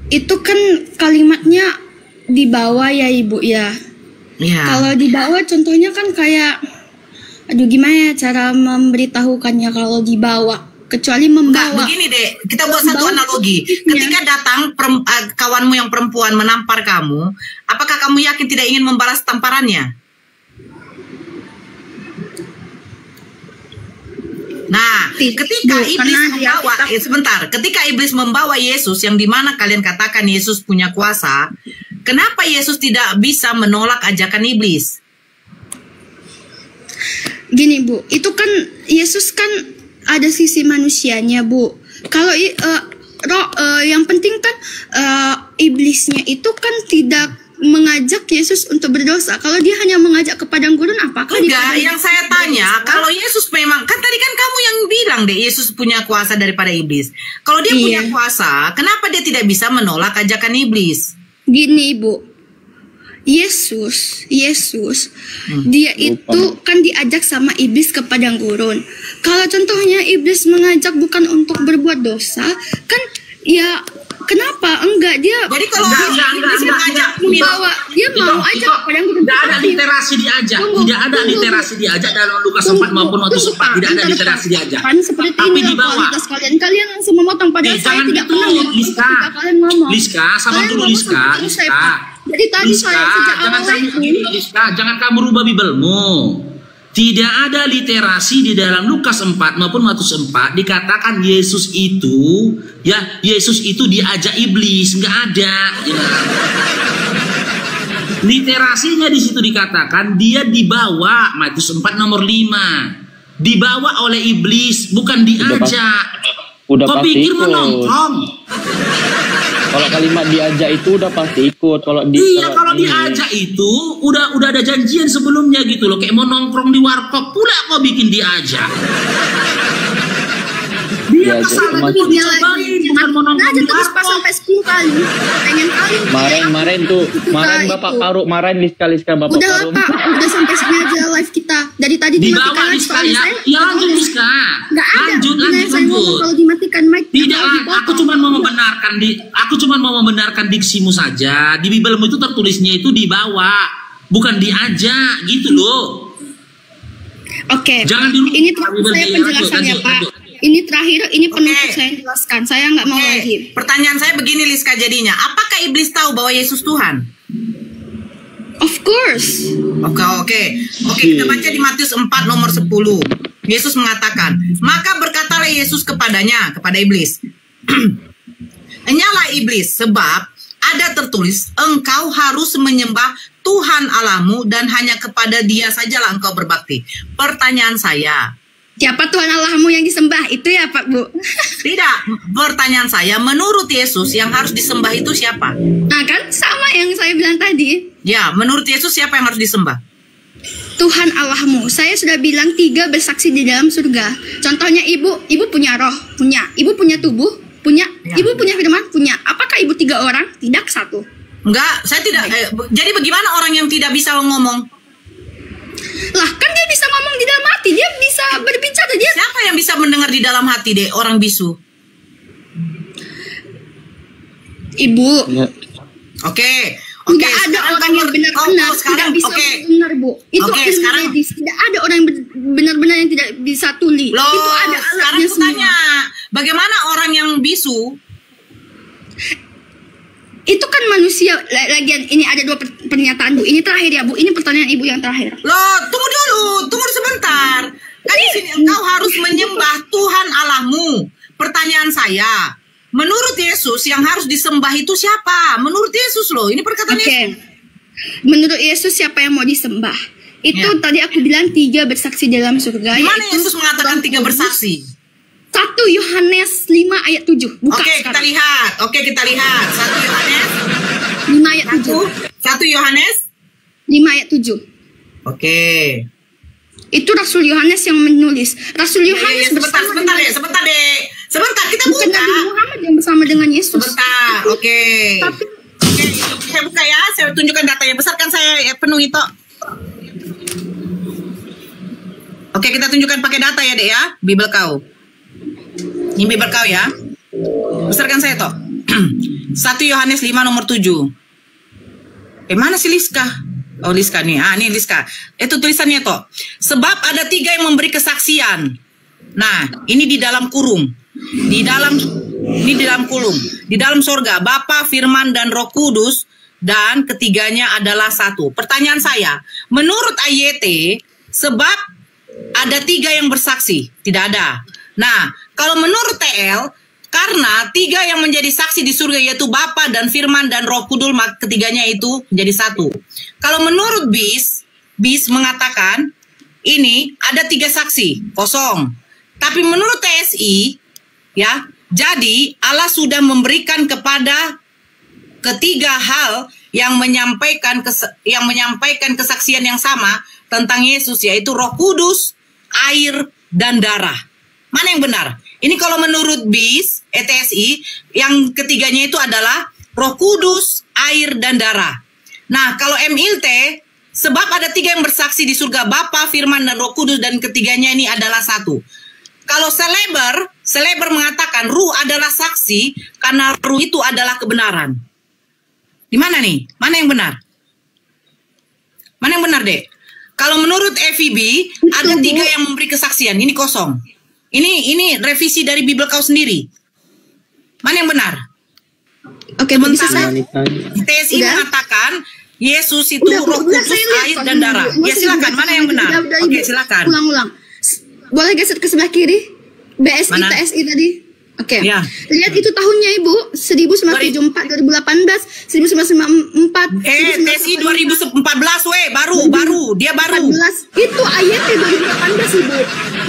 itu kan kalimatnya dibawa ya Ibu ya. Iya. Kalau dibawa contohnya kan kayak, aduh gimana ya cara memberitahukannya kalau dibawa, kecuali Enggak, membawa. begini deh, kita buat satu analogi. Ketika datang kawanmu yang perempuan menampar kamu, apakah kamu yakin tidak ingin membalas tamparannya? Nah, ketika iblis membawa, ketika iblis membawa Yesus, yang dimana kalian katakan Yesus punya kuasa, kenapa Yesus tidak bisa menolak ajakan iblis? Gini Bu, itu kan Yesus kan ada sisi manusianya Bu. Kalau yang penting kan iblisnya itu kan tidak mengajak Yesus untuk berdosa. Kalau dia hanya mengajak ke padang gurun, apakah? Enggak, yang saya tanya, kalau Yesus memang, kan tadi kan kamu yang bilang deh Yesus punya kuasa daripada iblis. Kalau dia punya kuasa, kenapa dia tidak bisa menolak ajakan iblis? Gini Bu, Yesus dia itu kan diajak sama iblis ke padang gurun. Kalau contohnya iblis mengajak bukan untuk berbuat dosa, kan ya kenapa enggak dia? Jadi kalau iblis mengajak membawa, dia mau ajak ke padang gurun. Tidak ada literasi diajak, tidak ada literasi diajak dalam Lukas 4 maupun Matius 4, tidak ada literasi diajak. Kan seperti Tapi ini dibawa. kalian langsung memotong padahal saya jangan tidak gitu, pernah Liska. ketika kalian ngomong. Liska, sabar Kalian dulu ngomong Liska. sampai terus saya, Pak. Jadi tadi Liska, saya sejak jangan awal kamu begini, Liska, jangan kamu rubah Bibelmu. Tidak ada literasi di dalam Lukas 4 maupun Matius 4 dikatakan Yesus itu diajak iblis, nggak ada. Ya. Literasinya di situ dikatakan dia dibawa, Matius 4 nomor 5. Dibawa oleh iblis, bukan diajak. Udah Kau pasti pikir ikut. menongkrong? Kalau kalimat diajak itu udah pasti ikut. Kalau Kalau diajak itu udah ada janjian sebelumnya gitu loh. Kayak mau nongkrong di warkop pula kau bikin diajak. Dia kesana itu dicobain, bukan mau nongkrong di terus pas warkop. sampai 10 kali. Pengen kali. Kemarin Bapak Faru, marahin Liska Bapak Udah Faru. Pak, udah sampai sini aja live kita. Dari tadi Dibawa dimatikan Liska soalnya ya. saya. Ya lanjut Liska. Nggak ada. Lanjut. Saya ngomong kalau dimatikan mic. Tidak, aku cuma mau membenarkan diksimu saja. Di Bibelmu itu tertulisnya itu dibawa, bukan diajak gitu loh. Oke. Jangan dulu. Ini terakhir saya penjelasannya Pak. Ini terakhir, ini penutup saya jelaskan. Saya nggak mau lagi. Pertanyaan saya begini Liska jadinya, apakah iblis tahu bahwa Yesus Tuhan? Of course. Oke, kita baca di Matius 4 nomor 10. Yesus mengatakan, maka berkatalah Yesus kepada iblis, enyalah iblis, sebab ada tertulis, engkau harus menyembah Tuhan Allahmu dan hanya kepada Dia sajalah engkau berbakti. Pertanyaan saya, Siapa Tuhan Allahmu yang disembah? Itu ya Pak Bu? tidak, pertanyaan saya, menurut Yesus yang harus disembah itu siapa? Nah kan sama yang saya bilang tadi. Ya, menurut Yesus siapa yang harus disembah? Tuhan Allahmu. Saya sudah bilang 3 bersaksi di dalam surga. Contohnya ibu punya roh, Ibu punya tubuh, Punya, Ibu punya firman? Punya. Apakah Ibu 3 orang? Tidak, 1. Enggak, saya tidak. Jadi bagaimana orang yang tidak bisa ngomong? Lah, kan dia bisa ngomong di dalam hati, dia bisa berbicara. Dia Siapa yang bisa mendengar di dalam hati, Dek? Orang bisu. Ibu. Ya. Oke. Tidak ada orang yang benar-benar tidak bisa benar, Bu. Itu ilmu medis. Tidak ada orang yang benar-benar yang tidak bisa tuli. Loh, itu ada sekarang alatnya aku tanya, bagaimana orang yang bisu? Itu kan manusia. Lagian ini ada 2 pernyataan, Bu. Ini terakhir ya, Bu. Ini pertanyaan Ibu yang terakhir. Loh, tunggu sebentar. Kan di sini engkau harus menyembah Tuhan Allahmu. Pertanyaan saya, menurut Yesus yang harus disembah itu siapa? Menurut Yesus loh, ini perkataan Yesus. Menurut Yesus siapa yang mau disembah? Itu tadi aku bilang 3 bersaksi dalam surga. Di mana Yesus mengatakan 3 bersaksi? 1 Yohanes 5 ayat 7. Buka kita lihat. 1 Yohanes 5 ayat 7. 1 Yohanes 5 ayat 7. Oke. Itu Rasul Yohanes yang menulis. Rasul Yohanes sebentar deh. Sebentar kita buka. Bukan Nabi Muhammad yang bersama dengan Yesus. Sebentar. Oke, saya buka ya. Saya tunjukkan datanya besar kan saya penuh itu. Oke, kita tunjukkan pakai data ya, Dek ya. Bible kau. Ini Bible kau ya. Besarkan saya toh. 1 Yohanes 5 nomor 7. Mana sih Liska? Oh, Liska nih. Ini Liska. Itu tulisannya toh. Sebab ada 3 yang memberi kesaksian. Nah, ini di dalam kurung. Di dalam kurung. Di dalam sorga, Bapa, Firman, dan Roh Kudus. Dan ketiganya adalah 1. Pertanyaan saya, menurut AYT, sebab ada 3 yang bersaksi. Tidak ada. Nah, kalau menurut TL, karena 3 yang menjadi saksi di surga yaitu Bapa dan Firman dan Roh Kudus, maka ketiganya itu menjadi 1. Kalau menurut BIS mengatakan ini ada 3 saksi, kosong. Tapi menurut TSI, ya, jadi Allah sudah memberikan kepada ketiga hal yang menyampaikan kesaksian yang sama tentang Yesus, yaitu Roh Kudus, air, dan darah. Mana yang benar? Ini kalau menurut BIS, TSI, yang ketiganya itu adalah Roh Kudus, air, dan darah. Nah, kalau MILT, sebab ada 3 yang bersaksi di surga, Bapa, Firman, dan Roh Kudus, dan ketiganya ini adalah 1. Kalau Seleber mengatakan ruh adalah saksi karena ruh itu adalah kebenaran. Di mana nih? Mana yang benar? Mana yang benar, Dek? Kalau menurut FEB ada 3 yang memberi kesaksian, ini kosong. Ini revisi dari Bible kau sendiri. Mana yang benar? Oke, sementara TSI mengatakan Yesus itu Roh Kudus, air, dan darah. Ya silakan, mana yang benar? Oke, silakan. Ulang. Boleh geser ke sebelah kiri? BSI, mana? TSI tadi. Oke. Ya. Lihat itu tahunnya, Ibu. 1974, 2018, 1994. TSI 2014, baru. Dia baru. 14. Itu AYT 2018, Ibu.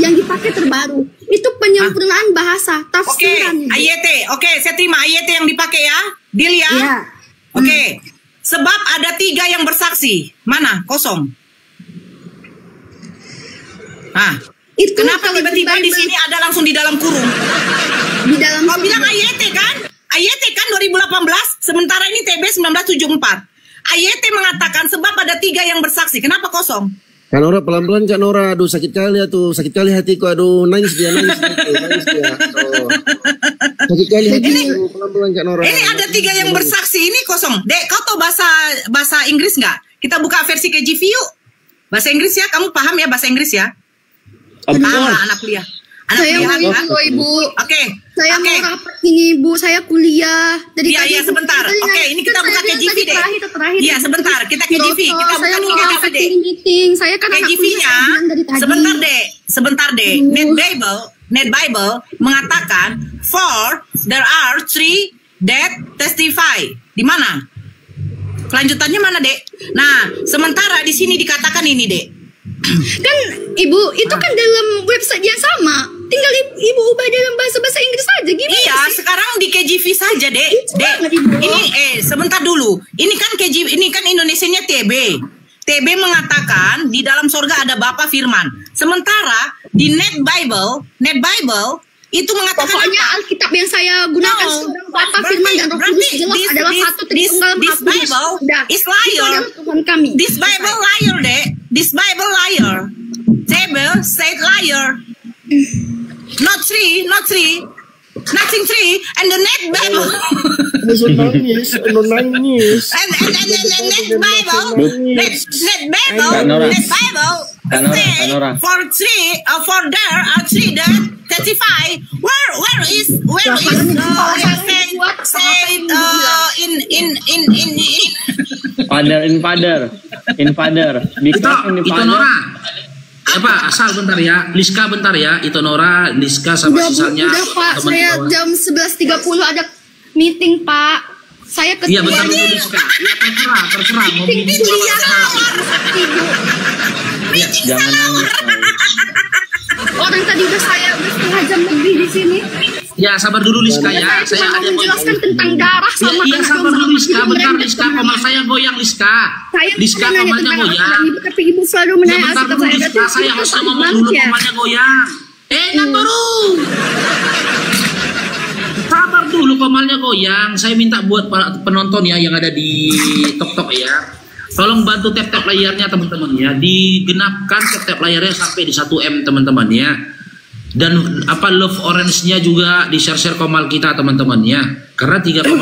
Yang dipakai terbaru. Itu penyempurnaan bahasa, tafsiran. Oke, AYT. Oke, saya terima AYT yang dipakai ya. Deal ya. Ya. Oke. Sebab ada 3 yang bersaksi. Mana? Kosong. Itu kenapa tiba-tiba di sini ada langsung di dalam kurung? Di dalam. Kau bilang AYT kan? AYT kan 2018, sementara ini TB 1974. AYT mengatakan sebab ada 3 yang bersaksi. Kenapa kosong? Kak Nora, pelan-pelan Kak Nora. Aduh, sakit kali hatiku. Aduh, nangis dia. Aduh. Sakit kali hatiku. Pelan-pelan Kak Nora. Ini ada 3 yang bersaksi, ini kosong. Dek, kau tahu bahasa Inggris nggak? Kita buka versi KJV yuk. Bahasa Inggris ya, kamu paham ya bahasa Inggris ya? Paham lah anak kuliah. Saya mau Ibu. Oke. Saya mau rapat ini, Ibu. Saya kuliah. Iya, sebentar. Oke, ini kita buka KJV deh. Iya, sebentar. Kita KJV. Kita buka dulu KJV deh. Meeting. Saya kan KJV-nya. Sebentar deh. Net Bible mengatakan, for there are 3 that testify. Di mana? Kelanjutannya mana, Dek? Nah, sementara di sini dikatakan ini, Dek. Kan Ibu, itu kan dalam website yang sama. Tinggal Ibu ubah dalam bahasa Inggris saja. Gimana iya, sih? sekarang di KJV saja, Dek. Ini sebentar dulu. Ini kan KJV, ini kan Indonesianya TB. TB mengatakan di dalam sorga ada Bapa, Firman. Sementara di Net Bible Itu mengatakan pokoknya apa? Alkitab yang saya gunakan sekarang Bapa, Firman dan Roh Kudus jelas adalah satu Tritunggal Maha Kudus. Bible is Itu liar. adalah Tuhan kami. This Bible liar, Dek. This Bible liar. Bible said liar. Not three. Nothing three. And the next Bible. nangis. and next Bible. Next Bible. Kanora. For there are three that testify. Where is in father. Itu Nora. Apa asal bentar ya, Liska bentar ya, itu Nora, Liska sama sisanya. Udah Pak, saya jam 11.30 ada meeting Pak. Saya Iya bentar dulu Liska. Ya terserah. Mau meeting Jangan nangis. Orang tadi udah setengah jam lebih di sini. Ya sabar dulu Liska ya. Saya mau menjelaskan tentang darah sama Iya sabar dulu Liska, bentar Liska, komal saya goyang Liska. Liska komalnya goyang. Tapi ibu selalu Ya menanya bentar dulu Liska, saya harus ngomong dulu komalnya goyang. Natoru. Sabar dulu komalnya goyang. Saya minta buat penonton ya yang ada di TikTok ya. Tolong bantu tap-tap layarnya teman-teman ya. Digenapkan tap-tap layarnya sampai di 1M teman-teman ya. Dan love orange-nya juga di share komal kita teman-teman ya. Karena 3,1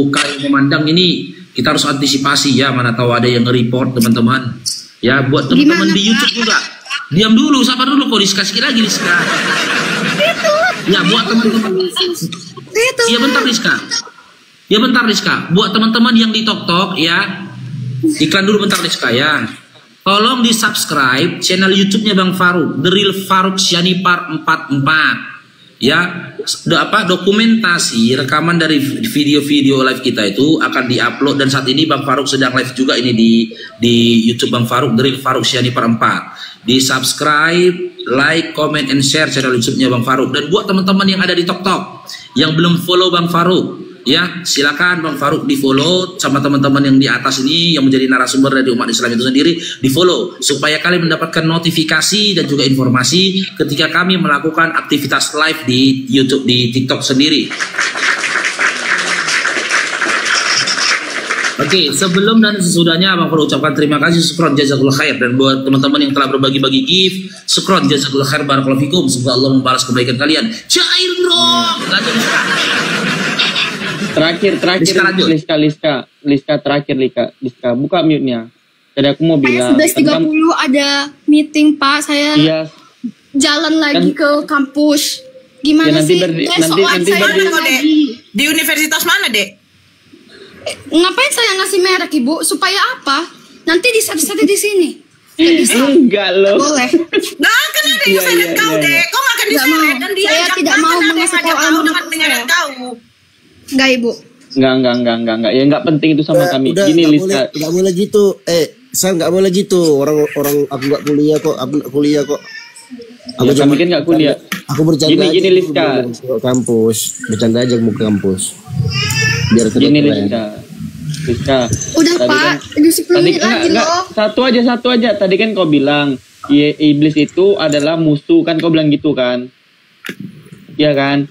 kali memandang ini kita harus antisipasi ya. Mana tahu ada yang nge-report teman-teman. Ya buat teman-teman di YouTube juga. Diam dulu, sabar dulu kok Liska sekali lagi Liska. Ya buat teman-teman. Iya bentar Liska. Buat teman-teman yang di TikTok ya. Iklan dulu bentar Liska ya. Tolong di subscribe channel YouTube-nya Bang Faruk, The Real Faruk Sianipar 44. Ya, dokumentasi rekaman dari video-video live kita itu akan diupload, dan saat ini Bang Faruk sedang live juga ini di YouTube Bang Faruk, The Real Faruk Sianipar 4. Di subscribe, like, comment, and share channel YouTube-nya Bang Faruk. Dan buat teman-teman yang ada di TikTok yang belum follow Bang Faruk, ya silakan Bang Faruk di follow sama teman-teman yang di atas ini yang menjadi narasumber dari umat Islam itu sendiri, di follow supaya kalian mendapatkan notifikasi dan juga informasi ketika kami melakukan aktivitas live di YouTube, di TikTok sendiri. Oke, sebelum dan sesudahnya Bang Faruk ucapkan terima kasih, syukron jazakallahu khair, dan buat teman-teman yang telah berbagi-bagi gift, syukron jazakallahu khair, barakallahu fikum, semoga Allah membalas kebaikan kalian. Cair dong. Terakhir Liska terakhir Liska buka mute-nya. Tadi aku mau bilang 11.30 ada meeting Pak, saya jalan lagi ke kampus. Gimana nanti sih? Nanti di universitas mana, Dek? Ngapain saya ngasih merek Ibu? Supaya apa? Nanti diset-set di sini. Enggak loh. Boleh. Nah, kan ada yang saya tahu, Dek. Kok nggak akan diseret? Dan dia saya tidak mau mengasih tahu alamat tahu. Enggak Ibu. Enggak. Ya enggak penting itu sama kami. Udah, gini Liska. Enggak boleh gitu. Saya enggak boleh gitu. Orang aku enggak kuliah kok. Aku kami kan enggak kuliah. Aku bercanda aja. Gini Liska. Ke kampus. Bercanda aja mau ke kampus. Biar gini Liska. Udah Pak, 10 menit lagi loh. Satu aja. Tadi kan kau bilang iblis itu adalah musuh, kan kau bilang gitu kan? Iya kan?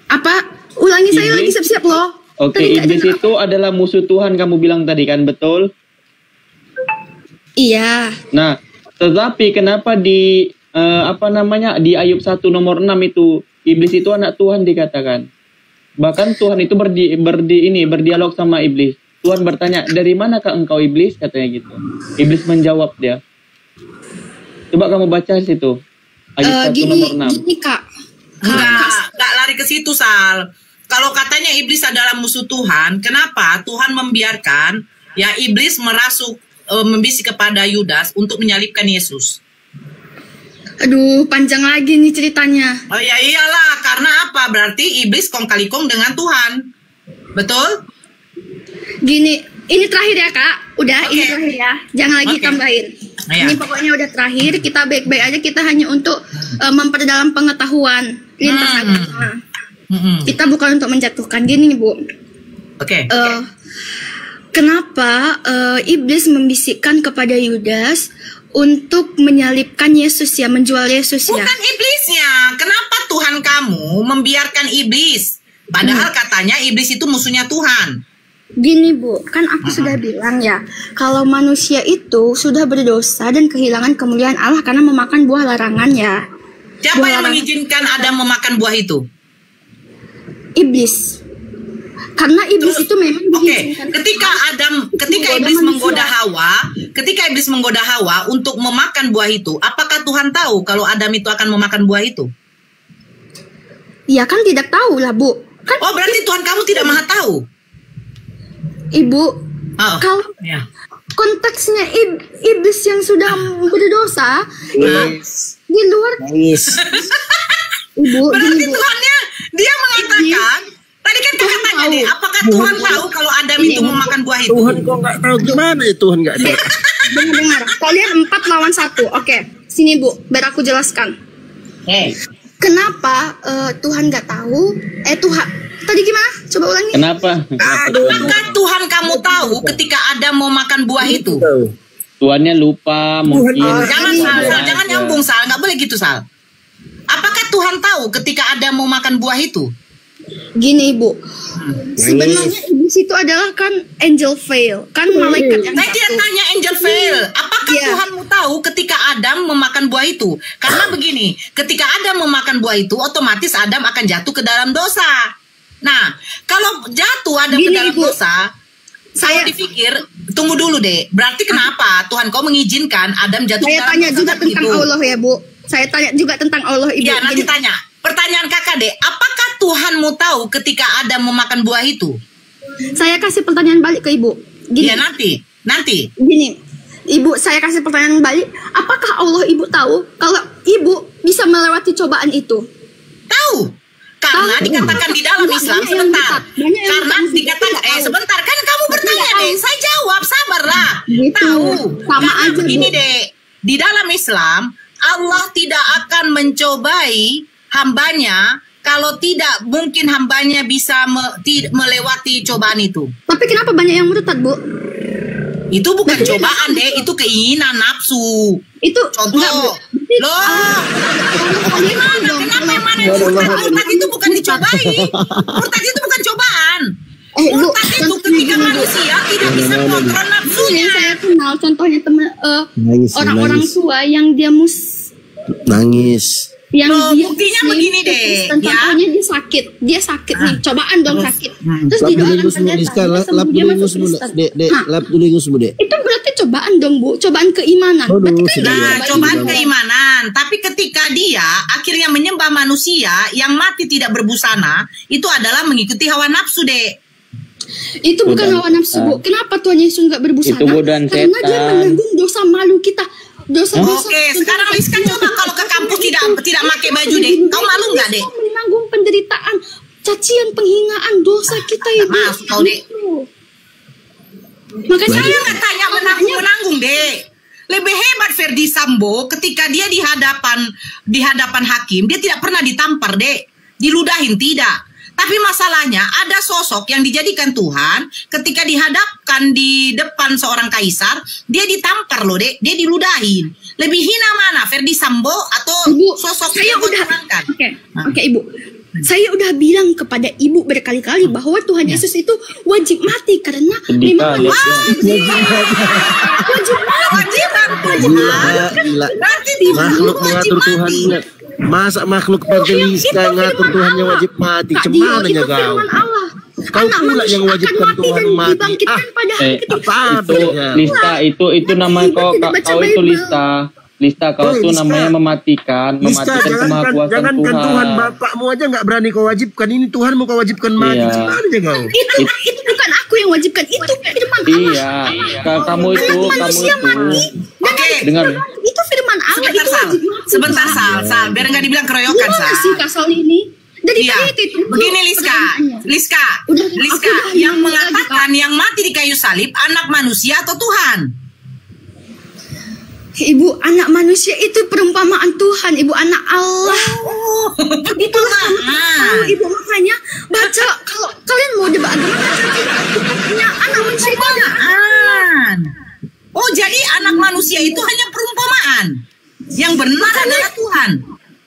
Apa? Ulangi, saya lagi siap-siap loh. Oke, iblis itu adalah musuh Tuhan, kamu bilang tadi kan, betul? Iya. Nah, tetapi kenapa di di Ayub 1 nomor 6 itu iblis itu anak Tuhan dikatakan. Bahkan Tuhan itu berdialog sama iblis. Tuhan bertanya, "Dari manakah engkau iblis?" katanya gitu. Iblis menjawab dia. Coba kamu baca situ. Ayub 1 nomor 6. Gini Kak. Enggak lari ke situ, Sal. Kalau katanya iblis adalah musuh Tuhan, kenapa Tuhan membiarkan ya iblis membisik kepada Yudas untuk menyalibkan Yesus? Aduh, panjang lagi nih ceritanya. Oh ya iyalah, karena apa? Berarti iblis kong kali kong dengan Tuhan. Betul? Gini, ini terakhir ya Kak. Udah, ini terakhir ya. Jangan lagi tambahin. Ya. Ini pokoknya udah terakhir. Kita baik-baik aja. Kita hanya untuk memperdalam pengetahuan lintas agama. Kita bukan untuk menjatuhkan. Gini nih Bu. Kenapa iblis membisikkan kepada Yudas untuk menyalibkan Yesus ya, menjual Yesus ya? Bukan iblisnya. Kenapa Tuhan Tuhan kamu membiarkan iblis. Padahal katanya iblis itu musuhnya Tuhan. Gini Bu, kan aku sudah bilang ya, kalau manusia itu sudah berdosa dan kehilangan kemuliaan Allah karena memakan buah larangan ya. Siapa yang mengizinkan Adam memakan buah itu? Iblis. Karena iblis itu memang diizinkan. Ketika iblis menggoda Hawa untuk memakan buah itu, apakah Tuhan tahu kalau Adam itu akan memakan buah itu? Ya kan tidak tahu lah Bu. Kan berarti Tuhan kamu tidak maha tahu. Ibu, kalau konteksnya iblis yang sudah berdosa, di luar. Ibu, berarti Tuhannya dia mengatakan, tadi kan kakak tanya deh, apakah Tuhan tahu kalau Adam itu memakan buah itu? Tuhan kok nggak tahu gimana ya Tuhan nggak tahu? Dengar, kalian 4 lawan 1. Oke, sini Bu, biar aku jelaskan. Kenapa Tuhan nggak tahu? Tuhan tadi gimana? Coba ulangi. Kenapa? Apakah Tuhan kamu tahu ketika Adam mau makan buah itu? Tuhannya lupa mungkin. Jangan nyambung Sal, nggak boleh gitu Sal. Apakah Tuhan tahu ketika Adam mau makan buah itu? Gini Ibu, sebenarnya iblis itu adalah kan angel veil, kan malaikat yang. Saya tidak tanya angel veil. Apakah Tuhanmu tahu ketika Adam memakan buah itu? Karena begini, ketika Adam memakan buah itu, otomatis Adam akan jatuh ke dalam dosa. Nah, kalau jatuh Adam ke dalam dosa, saya dipikir, tunggu dulu deh. Berarti kenapa Tuhan kau mengizinkan Adam jatuh ke dalam dosa? Saya tanya juga tentang Allah ya Bu. Saya tanya juga tentang Allah Ibu. Ya nanti tanya. Pertanyaan kakak deh, apakah Tuhanmu tahu ketika Adam memakan buah itu? Saya kasih pertanyaan balik ke Ibu. Gini. Ya nanti. Gini, Ibu, saya kasih pertanyaan balik. Apakah Allah Ibu tahu kalau Ibu bisa melewati cobaan itu? Tahu. Karena dikatakan di dalam Islam, sebentar. Karena dikatakan, sebentar. Kan kamu bertanya deh, saya jawab, sabarlah. Tahu. Sama aja begini deh, di dalam Islam, Allah tidak akan mencobai hambanya kalau tidak mungkin hambanya bisa melewati cobaan itu. Tapi kenapa banyak yang murtad, Bu? Itu bukan cobaan deh, itu keinginan nafsu. Itu contoh. Murtad itu bukan dicobai. Murtad itu bukan cobaan. Murtad itu ketika manusia tidak bisa mengontrol nafsunya. Saya kenal contohnya teman orang-orang tua yang dia nangis. Buktinya begini deh. Contohnya dia sakit nih, cobaan dong sakit. Terus didoakan pendeta. Lap dulu ingus Bu. Itu berarti cobaan dong Bu, cobaan keimanan. Cobaan keimanan. Tapi ketika dia akhirnya menyembah manusia yang mati tidak berbusana, itu adalah mengikuti hawa nafsu deh. Itu bukan hawa nafsu Bu. Kenapa Tuhan Yesus nggak berbusana? Karena dia menanggung dosa malu kita. Oke, sekarang Rizka coba kalau ke kampus tidak pakai baju deh. Kau malu nggak deh? Menanggung penderitaan, cacian, penghinaan, dosa kita Ibu. Maaf kau deh. Makanya saya nggak tanya menanggung deh. Lebih hebat Ferdi Sambo ketika dia di hadapan hakim, dia tidak pernah ditampar deh, diludahin tidak. Tapi masalahnya ada sosok yang dijadikan Tuhan ketika dihadapkan di depan seorang kaisar, dia ditampar loh dek, dia diludahin. Lebih hina mana, Ferdi Sambo atau Ibu, sosok yang diturunkan? Oke, Ibu. Saya udah bilang kepada Ibu berkali-kali bahwa Tuhan Yesus itu wajib mati karena memang wajib makhluk mengatur Tuhannya. Masa makhluk Evangelista ngatur Tuhannya wajib mati? Cemananya kau? Kau pula yang wajibkan Tuhan mati. Itu namanya kau itu Lista kau tuh namanya mematikan kemahakuasaan Tuhan. Tuhan bapakmu aja nggak berani kau wajibkan, ini Tuhan mau kau wajibkan mati. Cemananya kau? Itu bukan aku yang wajibkan, itu firman Allah. Kamu itu. Oke, dengar. Itu firman Allah. Sebentar Sal, biar nggak dibilang keroyokan Sal. Kasal ini. Begini Liska, yang mengatakan yang mati di kayu salib anak manusia atau Tuhan? Ibu, anak manusia itu perumpamaan Tuhan, Ibu, anak Allah. Itulah Ibu, makanya baca, kalau kalian mau debat agama, baca anak manusia itu perumpamaan. Oh, jadi anak manusia itu hanya perumpamaan. Yang benar adalah Tuhan.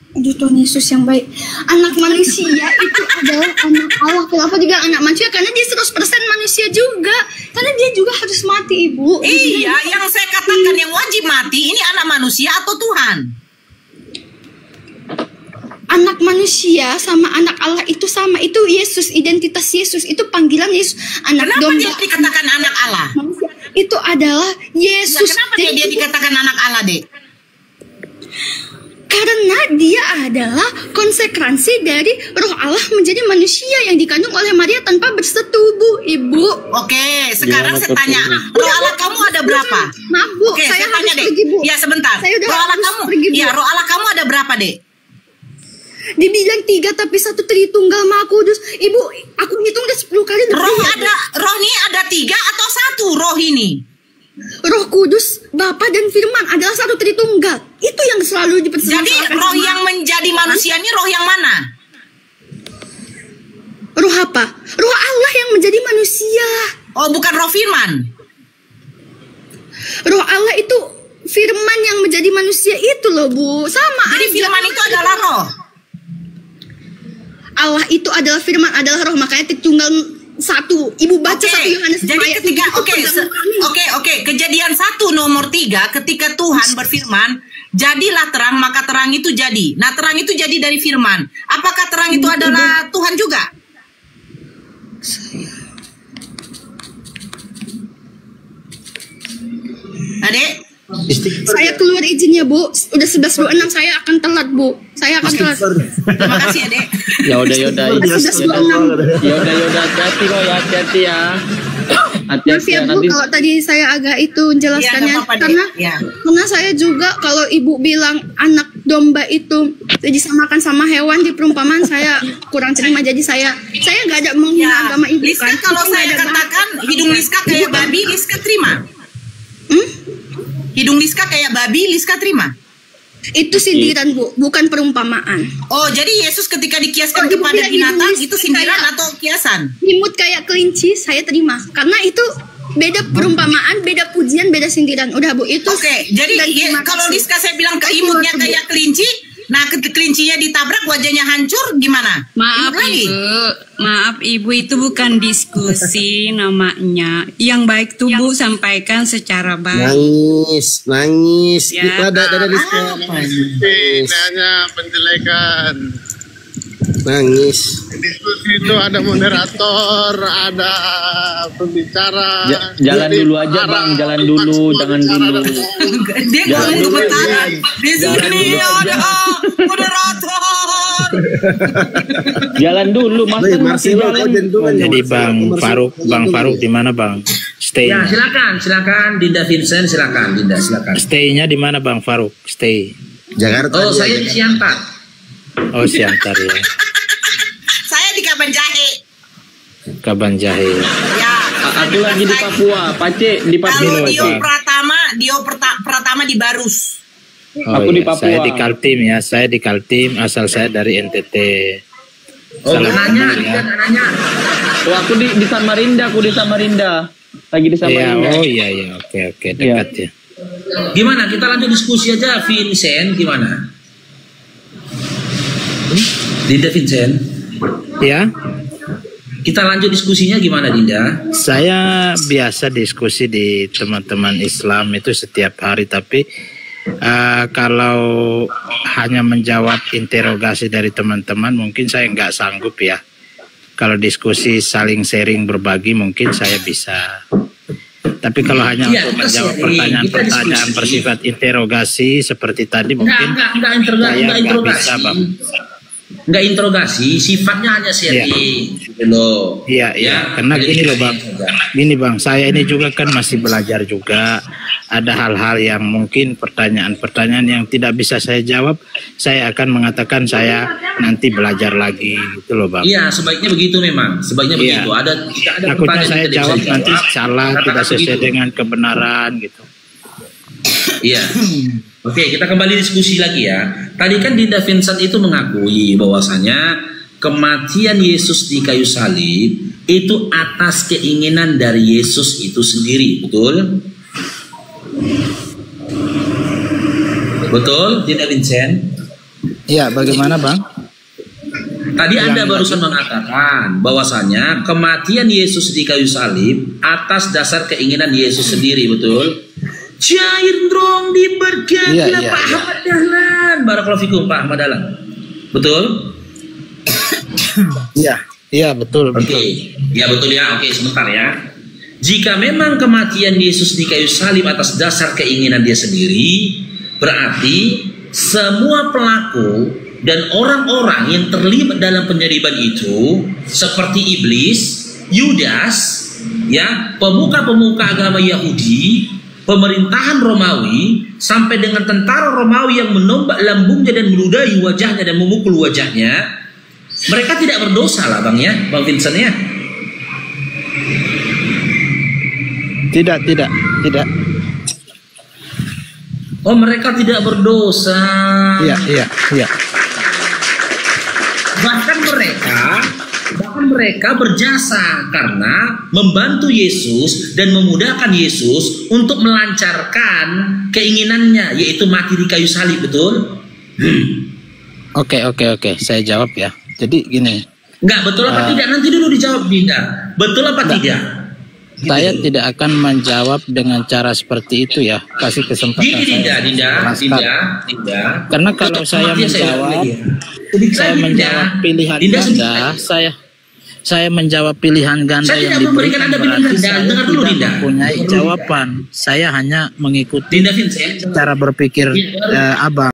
Aduh, Tuhan Yesus yang baik. Anak manusia itu adalah anak Allah. Kenapa juga anak manusia? Karena dia 100% manusia juga. Karena dia juga harus mati, Ibu. Iya, yang saya katakan yang wajib mati ini anak manusia atau Tuhan? Anak manusia sama anak Allah itu sama. Itu Yesus, identitas Yesus. Itu panggilan Yesus. Anak Kenapa domba. dia dikatakan anak Allah? Itu adalah Yesus. Kenapa dia dikatakan anak Allah, Dek? Karena dia adalah konsekrasi dari Roh Allah menjadi manusia yang dikandung oleh Maria tanpa bersetubuh, Ibu. Oke, sekarang saya tanya, Roh Allah kamu ada berapa? Maaf, Bu, Oke, saya tanya, harus Dek. pergi, Bu. Ya, sebentar. Saya udah Roh Allah harus kamu, pergi, Bu. ya, Roh Allah kamu ada berapa, Dek? Dibilang 3 tapi 1 Tritunggal Maha Kudus. Ibu, aku hitung udah 10 kali lebih. Roh ini ada 3 atau 1 roh ini? Roh Kudus, Bapa dan Firman adalah 1 Tritunggal. Itu yang selalu diperselisihkan. Jadi roh yang menjadi manusia ini roh yang mana? Roh apa? Roh Allah yang menjadi manusia. Oh, bukan roh Firman. Roh Allah itu Firman yang menjadi manusia itu loh, Bu. Sama Jadi aja. Firman itu adalah roh. Allah itu adalah Firman, adalah roh. Makanya Tritunggal 1. Ibu baca 1 Yohanes. Jadi ketika Kejadian 1 nomor 3, ketika Tuhan berfirman, jadilah terang, maka terang itu jadi. Nah, terang itu jadi dari firman. Apakah terang itu adalah Tuhan juga? Adek? Saya keluar izinnya, Bu. Udah 11.26, saya akan telat, Bu. Saya akan telat. Terima kasih, Adek. Ya udah hati-hati kok ya, hati-hati ya. Maaf ya, Bu, kalau tadi saya agak itu menjelaskannya, Ya, karena saya juga kalau Ibu bilang anak domba itu disamakan sama hewan di perumpamaan, saya kurang terima. Jadi saya nggak ada menghina agama Ibu. Liska, kan. kalau saya katakan hidung Liska kayak babi, Liska terima? Hidung Liska kayak babi, Liska terima? Itu sindiran, Bu, bukan perumpamaan. Oh, jadi Yesus ketika dikiaskan kepada binatang itu sindiran atau kiasan? Imut kayak kelinci, saya terima. Karena itu beda perumpamaan, beda pujian, beda sindiran. Udah, Bu, itu. Oke, jadi kalau Liska saya bilang ke imutnya kayak kelinci, nah kelincinya ditabrak wajahnya hancur, gimana? Maaf Ibu, itu bukan diskusi namanya. Yang baik tuh Bu sampaikan secara baik. Nangis. Ya. Kita ada Liska. Hanya penjelekan. Nangis. Diskusi itu ada moderator, ada pembicara. Jalan dulu aja, Bang. Jalan dulu, jangan dulu. Dia ngomong kebentaran. Di sini ada moderator. Jalan dulu, Mas. Jadi Bang Faruk di mana, Bang? Stay. Ya, silakan Dinda Vincent, silakan. Stay-nya di mana, Bang Faruk? Stay. Jakarta. Oh, saya di Siantar. Oh, Siantar ya. Saya di Kabanjahe. Kabanjahe. Ya. Aku lagi di Papua, Pace di Papua. Kalau Dio Pratama di Barus. Aku di Papua. Saya di Kaltim ya. Saya di Kaltim, asal saya dari NTT. Oh, nanya. Oh, aku di Samarinda, Lagi di Samarinda. Iya. Oke, dekat ya. Gimana? Kita lanjut diskusi aja, Vincent. Gimana? Dinda Vincent. Ya. Kita lanjut diskusinya gimana, Dinda? Saya biasa diskusi di teman-teman Islam itu setiap hari, tapi kalau hanya menjawab interogasi dari teman-teman mungkin saya nggak sanggup ya. Kalau diskusi saling sharing berbagi mungkin saya bisa. Tapi kalau hanya untuk menjawab pertanyaan-pertanyaan bersifat interogasi seperti tadi mungkin saya nggak bisa, Bang. Nggak interogasi, sifatnya hanya sharing. Iya. Karena gini loh, Bang. Gini, Bang, saya ini juga kan masih belajar juga. Ada hal-hal yang mungkin pertanyaan-pertanyaan yang tidak bisa saya jawab, saya akan mengatakan saya nanti belajar lagi, gitu loh, Bang. Iya, sebaiknya begitu memang. Sebaiknya begitu. Ada takutnya saya jawab nanti salah, tidak sesuai dengan kebenaran gitu. Iya. Oke, kita kembali diskusi lagi ya. Tadi kan Dinda Vincent itu mengakui bahwasanya kematian Yesus di kayu salib itu atas keinginan dari Yesus itu sendiri, betul? Betul, Dinda Vincent? Ya, bagaimana Bang? Tadi Anda barusan mengatakan bahwasanya kematian Yesus di kayu salib atas dasar keinginan Yesus sendiri, betul? Jair dong diberkati Pak Ahmad Dahlan. Barakallahu fikum Pak Ahmad Dahlan. Betul? Iya, betul. Oke. Ya betul ya. Oke, sebentar ya. Jika memang kematian Yesus di kayu salib atas dasar keinginan dia sendiri, berarti semua pelaku dan orang-orang yang terlibat dalam penyaliban itu seperti iblis, Yudas, ya, pemuka-pemuka agama Yahudi, pemerintahan Romawi, sampai dengan tentara Romawi yang menombak lambungnya dan meludahi wajahnya dan memukul wajahnya, mereka tidak berdosa lah Bang ya, Bang Vincent ya. Tidak. Oh, mereka tidak berdosa. Iya. Bahkan mereka berjasa karena membantu Yesus dan memudahkan Yesus untuk melancarkan keinginannya, yaitu mati di kayu salib, betul? Oke. Saya jawab ya. Jadi gini. Enggak, betul apa tidak? Nanti dulu dijawab, Dinda. Betul apa tidak? Saya tidak akan menjawab dengan cara seperti itu ya. Kasih kesempatan Dinda. Karena kalau saya menjawab pilihan ganda, saya menjawab pilihan ganda saya yang diberikan Anda berarti saya tidak Dinda. mempunyai jawaban. Saya hanya mengikuti cara berpikir Abang.